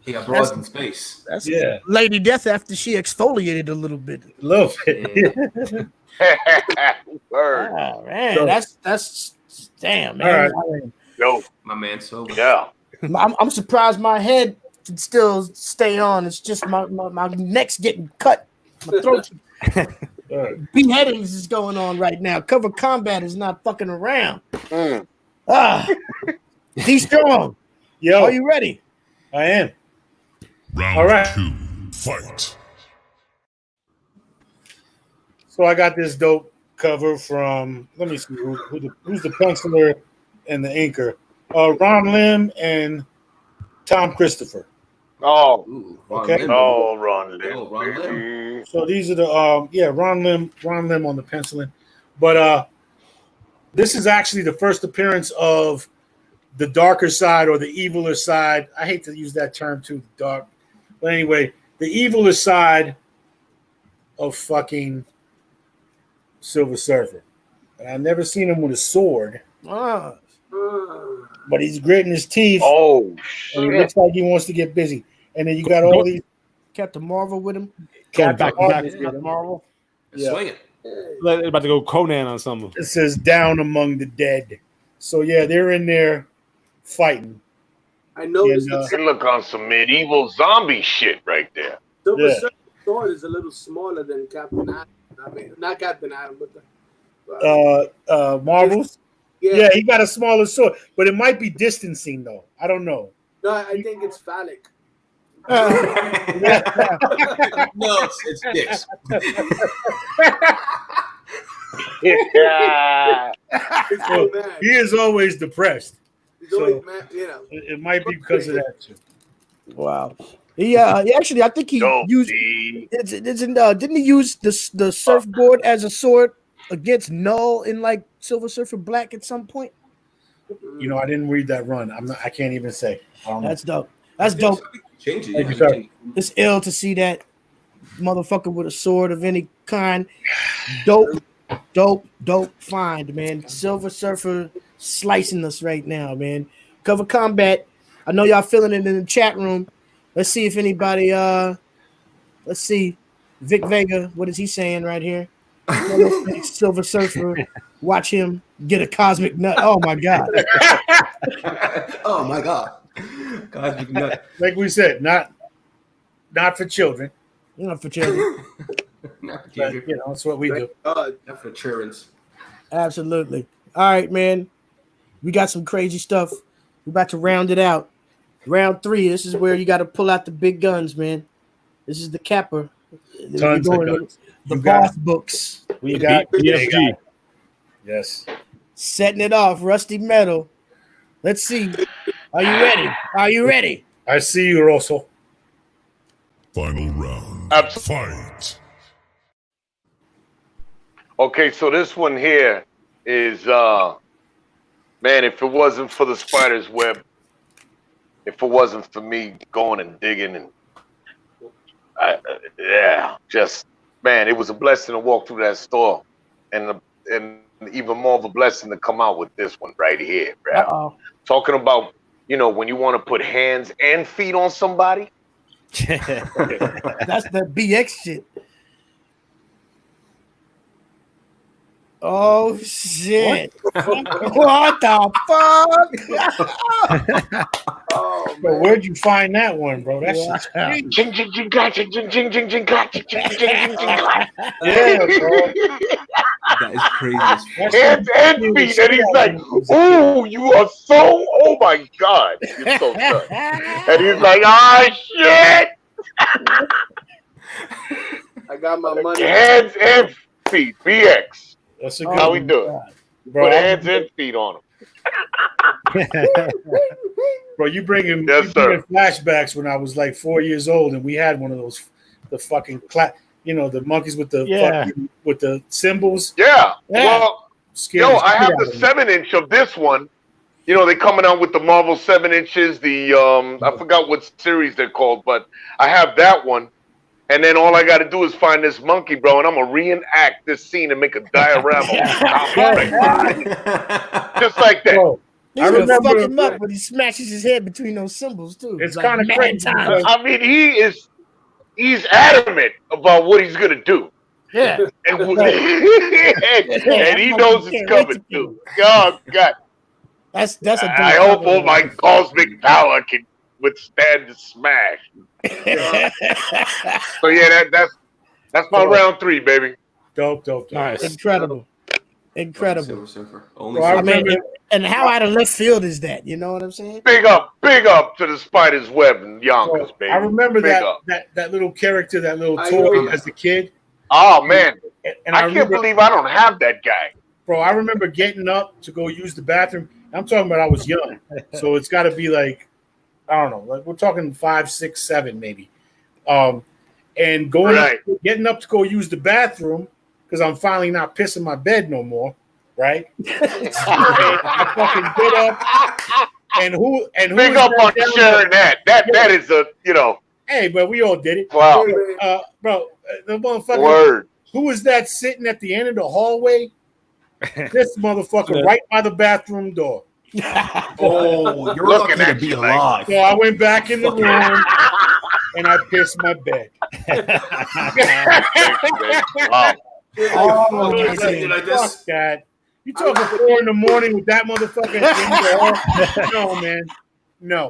He got broads in space. That's Lady Death after she exfoliated a little bit. A little bit. Yeah. Oh, man, so, that's damn, man. Right. Yo, my man. So yeah, I'm surprised my head can still stay on. It's just my neck's getting cut. My throat's beheadings is going on right now. Cover Combat is not fucking around. Be strong. Yo, are you ready? I am. Round 2, fight. So I got this dope cover from. Let me see who's the penciler and the inker. Ron Lim and Tom Christopher. Oh, ooh, okay. Oh, Ron Lim. Oh, Ron Lim. So these are the Ron Lim on the penciling, but this is actually the first appearance of the darker side or the eviler side. I hate to use that term too, dark, but anyway, the eviler side of fucking Silver Surfer, and I've never seen him with a sword. But he's gritting his teeth. Oh, shit. And he looks like he wants to get busy. And then you got all these. Captain Marvel with him. Captain Marvel. Yeah. Swing it. They're about to go Conan on something. It says "Down Among the Dead." So yeah, they're in there fighting. I noticed. They look on some medieval zombie shit right there. Silver Surfer's sword is a little smaller than Captain Adam. I mean, not Captain Adam, but the Marvel's. Yeah, he got a smaller sword, but it might be distancing though. I don't know. No, I think it's phallic. No, it's dicks. Yeah. So he is always depressed. He's always mad, you know. It might be because of that too. Wow. He actually, I think he used. Didn't he use the surfboard as a sword against Null in like Silver Surfer Black at some point? You know, I didn't read that run. I can't even say. That's dope. That's dope. Change it. Thank you, sir. It's ill to see that motherfucker with a sword of any kind. Dope find, man. Silver Surfer slicing us right now, man. Cover Combat. I know y'all feeling it in the chat room. Let's see if anybody let's see. Vic Vega, what is he saying right here? Silver Surfer, watch him get a cosmic nut. Oh my god. Oh my god. Cosmic nut. Like we said, not for children. Not for children. Not for children. But, you know, that's what we do. Not for children. Absolutely. All right, man. We got some crazy stuff. We're about to round it out. Round 3. This is where you got to pull out the big guns, man. This is the capper. Tons of guns. The boss books. We got BFG. Yes. Setting it off. Rusty Metal. Let's see. Are you ready? Are you ready? I see you, Russell. Final round. Fight. Okay, so this one here is man, if it wasn't for the spider's web, if it wasn't for me going and digging and just man, it was a blessing to walk through that store and even more of a blessing to come out with this one right here, bro. Talking about, when you want to put hands and feet on somebody. That's that BX shit. Oh shit! What the fuck? Bro, where'd you find that one, bro? That's yeah, bro. That is crazy. Hands and feet, and he's like, "Oh, you are so! Oh my God, you're so tough." And he's like, "Ah, shit!" I got my money. Hands and feet, BX. That's a good how we do it. Put hands and feet on them. Bro, you bringing flashbacks when I was like 4 years old, and we had one of those, the fucking the monkeys with the with the symbols. Yeah. Well, I have the 7-inch of this one. They coming out with the Marvel 7 inches. The I forgot what series they're called, but I have that one. And then all I got to do is find this monkey, bro, and I'm gonna reenact this scene and make a diorama. Just like that. Bro, I remember fuck him up when he smashes his head between those symbols too. It's like kind of crazy. I mean, he's adamant about what he's gonna do. Yeah, and he knows it's coming too. Oh God, that's a. I hope all my cosmic power can withstand the smash. So yeah, that's my round 3, baby. Dope. Nice, incredible. Silver Surfer. I mean, and how out of left field is that? You know what I'm saying? Big up to the Spider's Web and Yonkers, baby. I remember that little character, that little toy as a kid. Oh man, and I can't believe I don't have that guy. Bro, I remember getting up to go use the bathroom. I'm talking about I was young, so it's got to be like, I don't know, like we're talking 5, 6, 7 maybe, and going getting up to go use the bathroom because I'm finally not pissing my bed no more, right? I fucking get up, and who big up on sharing that. That is a Hey, but we all did it. Wow, bro, the motherfucker. Word. Who was that sitting at the end of the hallway? This motherfucker right by the bathroom door. Oh, you're looking at be alive. So I went back in the room and I pissed my bed. Wow. Like this. That. You talking 4 in the morning with that motherfucker in the hall? No, man. No.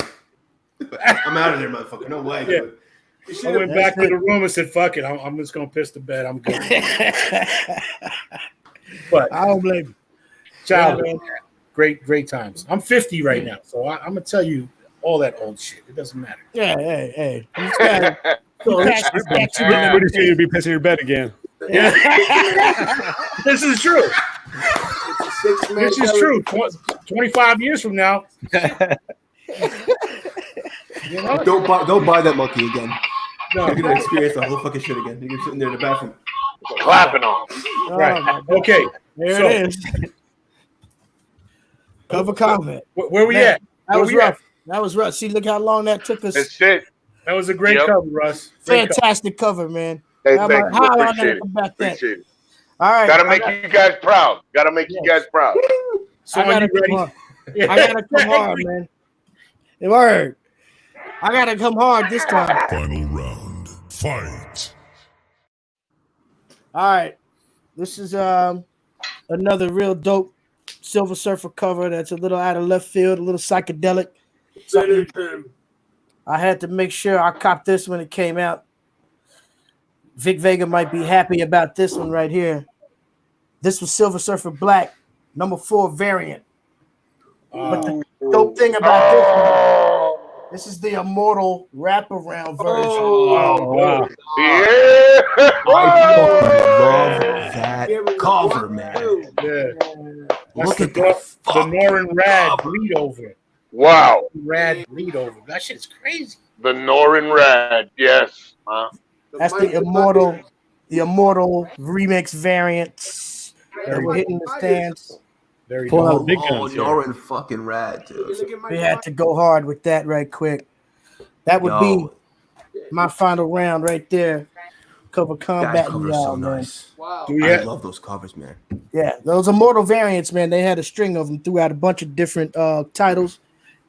I'm out of there, motherfucker. No way, dude. I went back to the room and said, fuck it. I'm just going to piss the bed. I'm good. But I don't blame you. Child, man. Great times. I'm 50 right now, so I'm going to tell you all that old shit. It doesn't matter. Yeah, hey. Pretty soon you'll be pissing your bed again. Yeah. This is true. This is true. 25 years from now. Don't buy that monkey again. No. You're gonna experience the whole fucking shit again. You're sitting there in the bathroom, clapping on. Right. Okay. There it is. Cover comment. Where we at? That was rough. That was rough. See, look how long that took us. That's it. That was a great cover, Russ. Fantastic cover, man. Hey, how appreciate it. All right. Gotta make you guys proud. So I gotta come hard. I gotta come hard, man. Word. I gotta come hard this time. Final round. Fight. All right. This is another real dope Silver Surfer cover that's a little out of left field, a little psychedelic. I had to make sure I copped this when it came out. Vic Vega might be happy about this one right here. This was Silver Surfer Black, number 4 variant. But the dope thing about this one, this is the Immortal wraparound version. Oh, wow. Yeah. I love that cover, man. Yeah. Look at the Norin Rad bleed over. Wow. Rad bleed over. That shit's crazy. The Norin Rad, yes. That's the Immortal remix variants that were hitting the stands. Pull out big guns. Norin fucking rad, too. We had to go hard with that right quick. That would be my final round right there. Cover Combat. That cover is so nice. Wow. I love those covers, man. Yeah, those Immortal variants, man. They had a string of them throughout a bunch of different titles,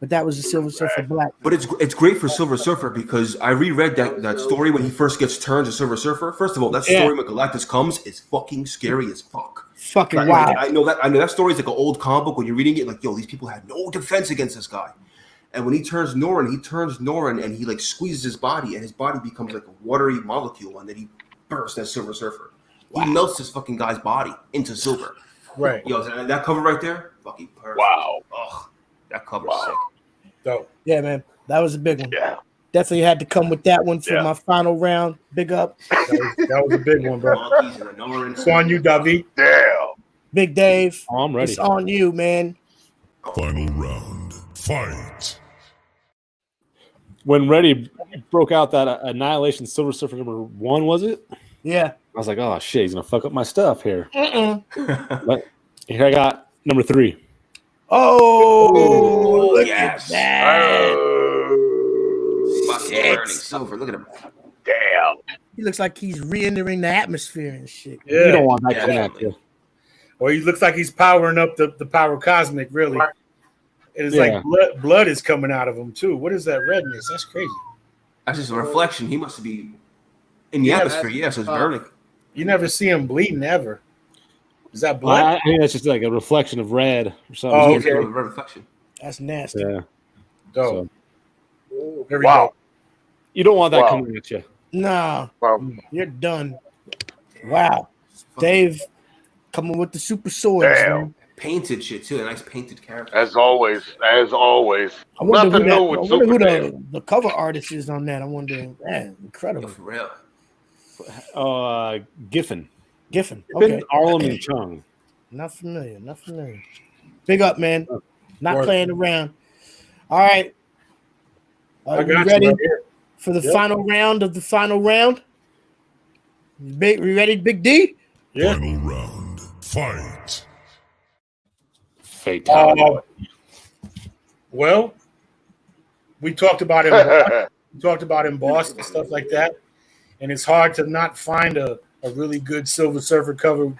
but that was the Silver Surfer Black. But it's great for Silver Surfer because I reread that story when he first gets turned to Silver Surfer. First of all, that story when Galactus comes is fucking scary as fuck. Fucking wild. I know that story is like an old comic book. When you're reading it, like, yo, these people had no defense against this guy. And when he turns Norrin, and he like squeezes his body, and his body becomes like a watery molecule, and then he bursts as Silver Surfer. Wow. He melts this fucking guy's body into silver. Right. Yo, that cover right there, fucking perfect. Wow. Oh, that cover's sick. Dope. Yeah, man. That was a big one. Yeah. Definitely had to come with that one for my final round. Big up. That was a big one, bro. It's on you, David. Damn. Big Dave. Oh, I'm ready. It's on you, man. Final round. Fight. When Reddy broke out that Annihilation Silver Surfer number 1, was it? Yeah. I was like, oh shit, he's gonna fuck up my stuff here. But here I got number 3. Oh, look yes. at that. Fucking burning silver. Look at him. Damn. He looks like he's re-entering the atmosphere and shit. Yeah. You don't want that coming at you. Or he looks like he's powering up the power cosmic, really. It's like blood is coming out of him too. What is that redness? That's crazy. That's just a reflection. He must be in the atmosphere. Yeah, so it's burning. You never see him bleeding ever. Is that blood? I think that's just like a reflection of red or something. Oh, okay. Red reflection. That's nasty. Yeah. Dope. So, there we go. You don't want that coming at you. No. Wow. You're done. Wow. Dave coming with the super swords. Damn. Man. Painted shit too. A nice painted character. As always. I wonder Nothing new with who Super the cover artist is on that. I wonder. Man, incredible. For real. Giffen. Okay. Arlen and Chung. Not familiar. Big up, man. Not playing around. All right. Are we ready for the final round of the final round? We ready, Big D? Yeah. Final round. Fight. Fatality. Well, we talked about it. We talked about embossed and stuff like that, and it's hard to not find a really good Silver Surfer cover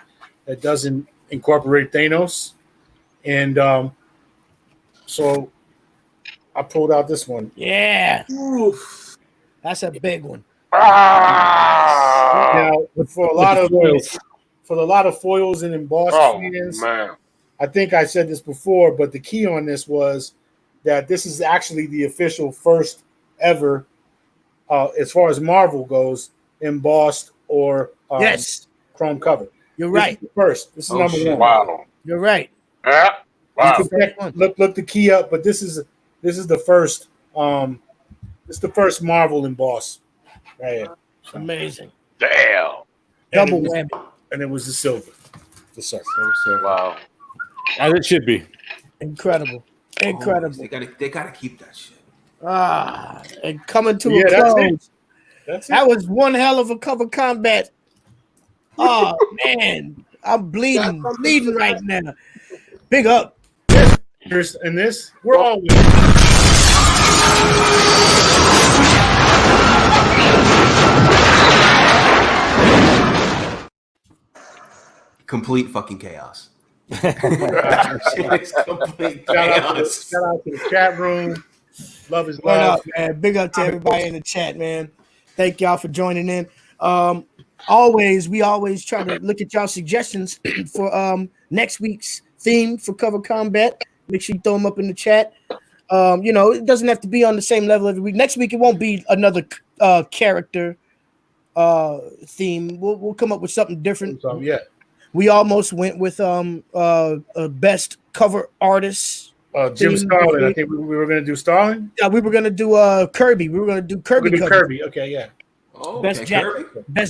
that doesn't incorporate Thanos. And so I pulled out this one. Yeah. Oof. That's a big one. Now, for a lot of foils and embossed fans, man. I think I said this before, but the key on this was that this is actually the official first ever, as far as Marvel goes, embossed or chrome cover. You're right. First, this is number 1. Wow. You're right. Yeah. Wow. Look the key up, but this is the first. It's the first Marvel emboss. Right here. Amazing. Damn. Double whammy. And it was the silver. The surfer. Wow. As it should be. Incredible. They gotta keep that shit. And coming to a close. That was one hell of a cover combat. Oh man, I'm bleeding right now. Big up. And this, we're all winning. Complete fucking chaos. Complete chaos. Shout out to the chat room. Love is love. Up, man. Big up to everybody in the chat, man. Thank y'all for joining in. We always try to look at y'all suggestions for next week's theme for Cover Combat. Make sure you throw them up in the chat. It doesn't have to be on the same level every week. Next week it won't be another character theme. We'll come up with something different. We almost went with best cover artist. Jim Starlin. I think we were going to do Starlin. Yeah, we were going to do Kirby. We were going to do Kirby. Kirby. Okay, yeah. Oh, best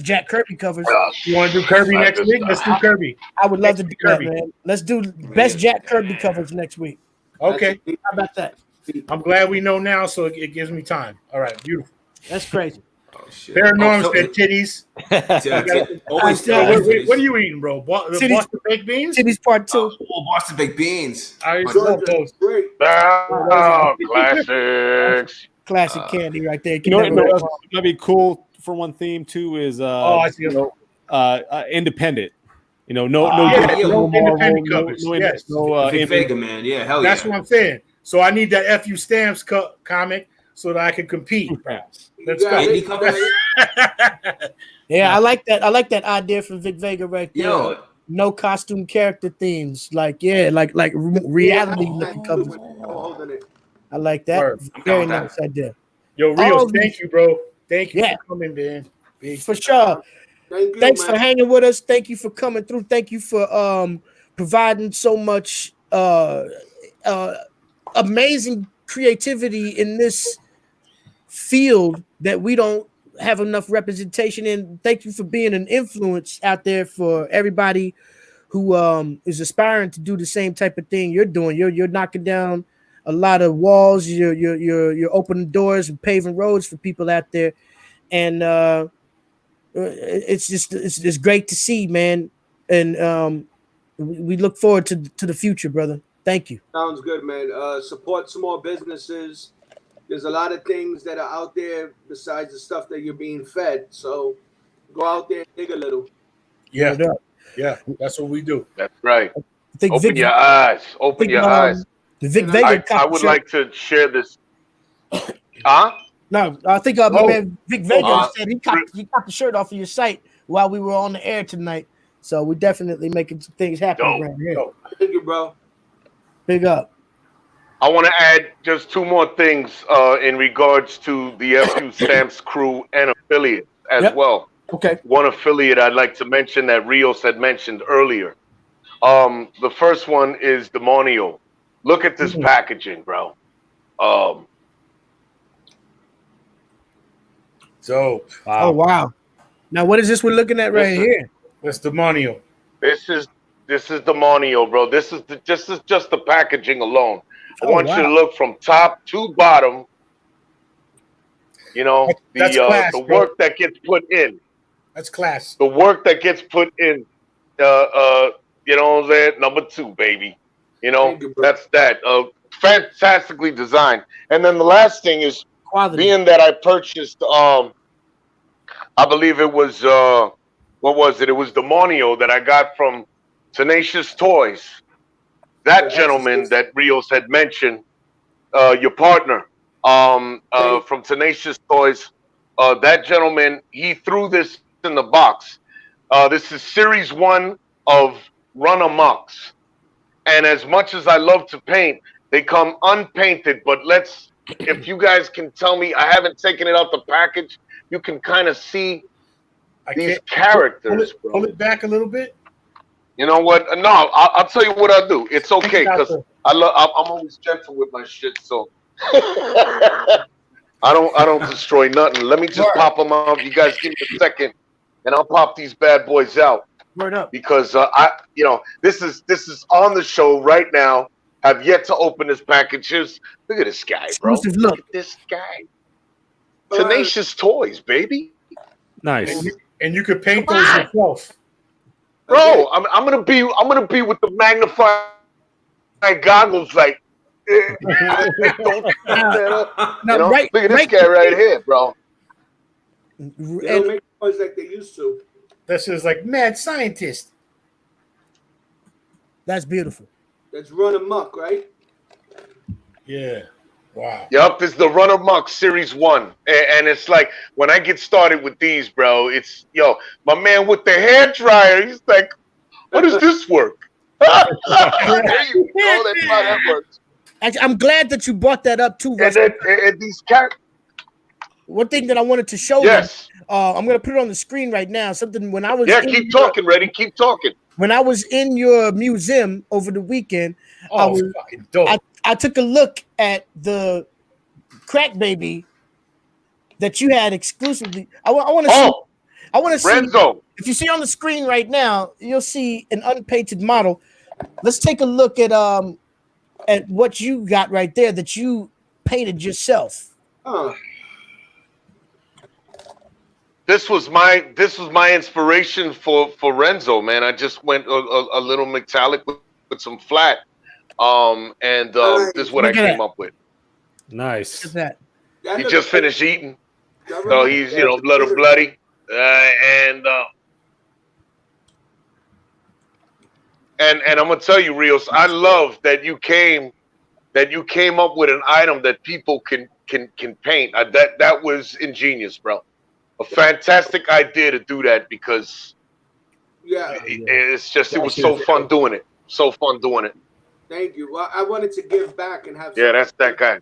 Jack Kirby covers. You want to do Kirby next week? Let's do Kirby. I would love to do Kirby. That, man. Let's do best Jack Kirby covers next week. Okay. How about that? I'm glad we know now, so it gives me time. All right, beautiful. That's crazy. Oh, shit. Paranormal said titties. What are you eating, bro? Boston baked beans? Titties part 2. Boston baked beans. I love those. Great. Oh, classics. Classic candy right there. It might be cool for one theme too is I see. independent. No independent covers. Yes. Big Vega, man. Yeah, hell That's what I'm saying. So I need that FUStamps comic so that I can compete. Let's go. Yeah, I like that. I like that idea from Vic Vega right there. Yo. No costume character themes. Like reality looking covers. I like that. Word. Very nice idea. Yo, Rios, thank you, bro. Thank you for coming, man. For sure. Thanks for hanging with us. Thank you for coming through. Thank you for providing so much amazing creativity in this field that we don't have enough representation in. Thank you for being an influence out there for everybody who is aspiring to do the same type of thing you're doing. You're knocking down a lot of walls. You're opening doors and paving roads for people out there, and it's great to see, man. And we look forward to the future, brother. Thank you. Sounds good, man. Support small businesses. There's a lot of things that are out there besides the stuff that you're being fed. So go out there and dig a little. Yeah, that's what we do. That's right. Open your eyes. Open your eyes. Vic Vega. I would like to share this. Huh? No, I think man, Vic Vega said he copped the shirt off of your site while we were on the air tonight. So we're definitely making some things happen around here. Thank you, bro. Big up. I want to add just two more things in regards to the FUStamps crew and affiliates as well. Okay. One affiliate I'd like to mention that Rios had mentioned earlier. The first one is Demonio. Look at this packaging, bro. Oh wow! Now what is this we're looking at right here? That's Demonio. This is Demonio, bro. This is just the packaging alone. I want you to look from top to bottom. You know, that's class, the work that gets put in. That's class. The work that gets put in. You know what I'm saying? Number 2, baby. You know, that's that. Fantastically designed. And then the last thing is being that I purchased. I believe it was what was it? It was Demonio that I got from Tenacious Toys. That gentleman that Rios had mentioned, your partner from Tenacious Toys, that gentleman, he threw this in the box. This is Series 1 of Run Amoks. And as much as I love to paint, they come unpainted. But if you guys can tell me, I haven't taken it out the package, you can kind of see these characters. Pull it back a little bit. You know what? No, I'll tell you what I'll do. It's okay because I'm always gentle with my shit, so I don't destroy nothing. Let me just pop them out. You guys give me a second, and I'll pop these bad boys out. Word up. Because this is on the show right now. Have yet to open this package. Look at this guy, bro. Look at this guy. Tenacious Toys, baby. Nice. And you could paint those yourself. Bro, I'm gonna be with the magnified goggles, like. Don't look at this guy right here, bro. They don't make toys like they used to. This is like mad scientist. That's beautiful. That's Run Amok, right? Yeah. Wow. Yup, this is the Run Amok Series 1. And it's like, when I get started with these, bro, it's, my man with the hair dryer, he's like, how does this work? There you go. That's how that works. I'm glad that you brought that up, too, Russ. And these characters. One thing that I wanted to show you, I'm going to put it on the screen right now. Something when I was keep talking, Reddy. Keep talking. When I was in your museum over the weekend, fucking dope. I took a look at the Crack Baby that you had exclusively. I want to see. I want to see. Renzo. If you see on the screen right now, you'll see an unpainted model. Let's take a look at what you got right there that you painted yourself. This was my inspiration for Renzo, man. I just went a little metallic with some flat, this is what I came up with. Nice. Look at that. He just finished eating. So he's, you know, blood of bloody, and I'm gonna tell you, Rios, I love that you came up with an item that people can paint. That was ingenious, bro. A fantastic idea to do that, because it's just, it was so fun doing it. So fun doing it. Thank you. Well, I wanted to give back and have that's that guy.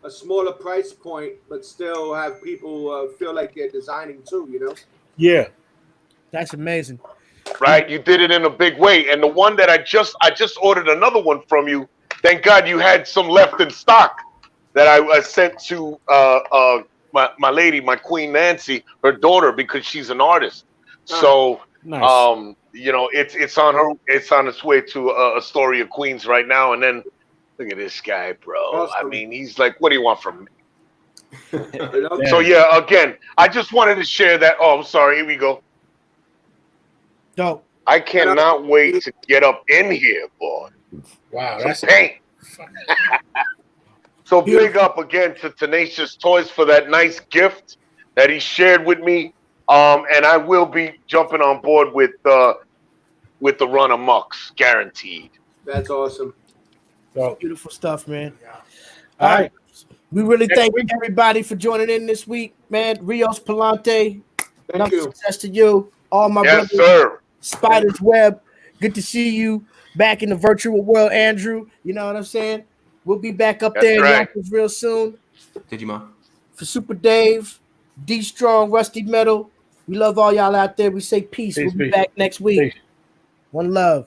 A smaller price point, but still have people feel like they're designing too, you know? Yeah. That's amazing. Right, you did it in a big way. And the one that I just ordered another one from you. Thank God you had some left in stock that I sent to my lady, my Queen Nancy, her daughter, because she's an artist. So nice. you know, it's on its way to Astoria, Queens right now. And then look at this guy, bro. Awesome. I mean, he's like, what do you want from me? So yeah, again, I just wanted to share that. Oh, I'm sorry. Here we go. Dope. I cannot wait to get up in here, boy. Wow, Some that's paint. So big up again to Tenacious Toys for that nice gift that he shared with me. And I will be jumping on board with the run amok, guaranteed. That's awesome. Beautiful stuff, man. All right. We really thank everybody for joining in this week, man. Rios Palante, Thank you. success to you. All my Yes, brothers, sir. Spider's Web. Good to see you back in the virtual world, Andrew. You know what I'm saying? We'll be back up there in Yonkers real soon. Digimon. For Super Dave, D Strong, Rusty Metal. We love all y'all out there. We say peace. We'll be back next week. One love.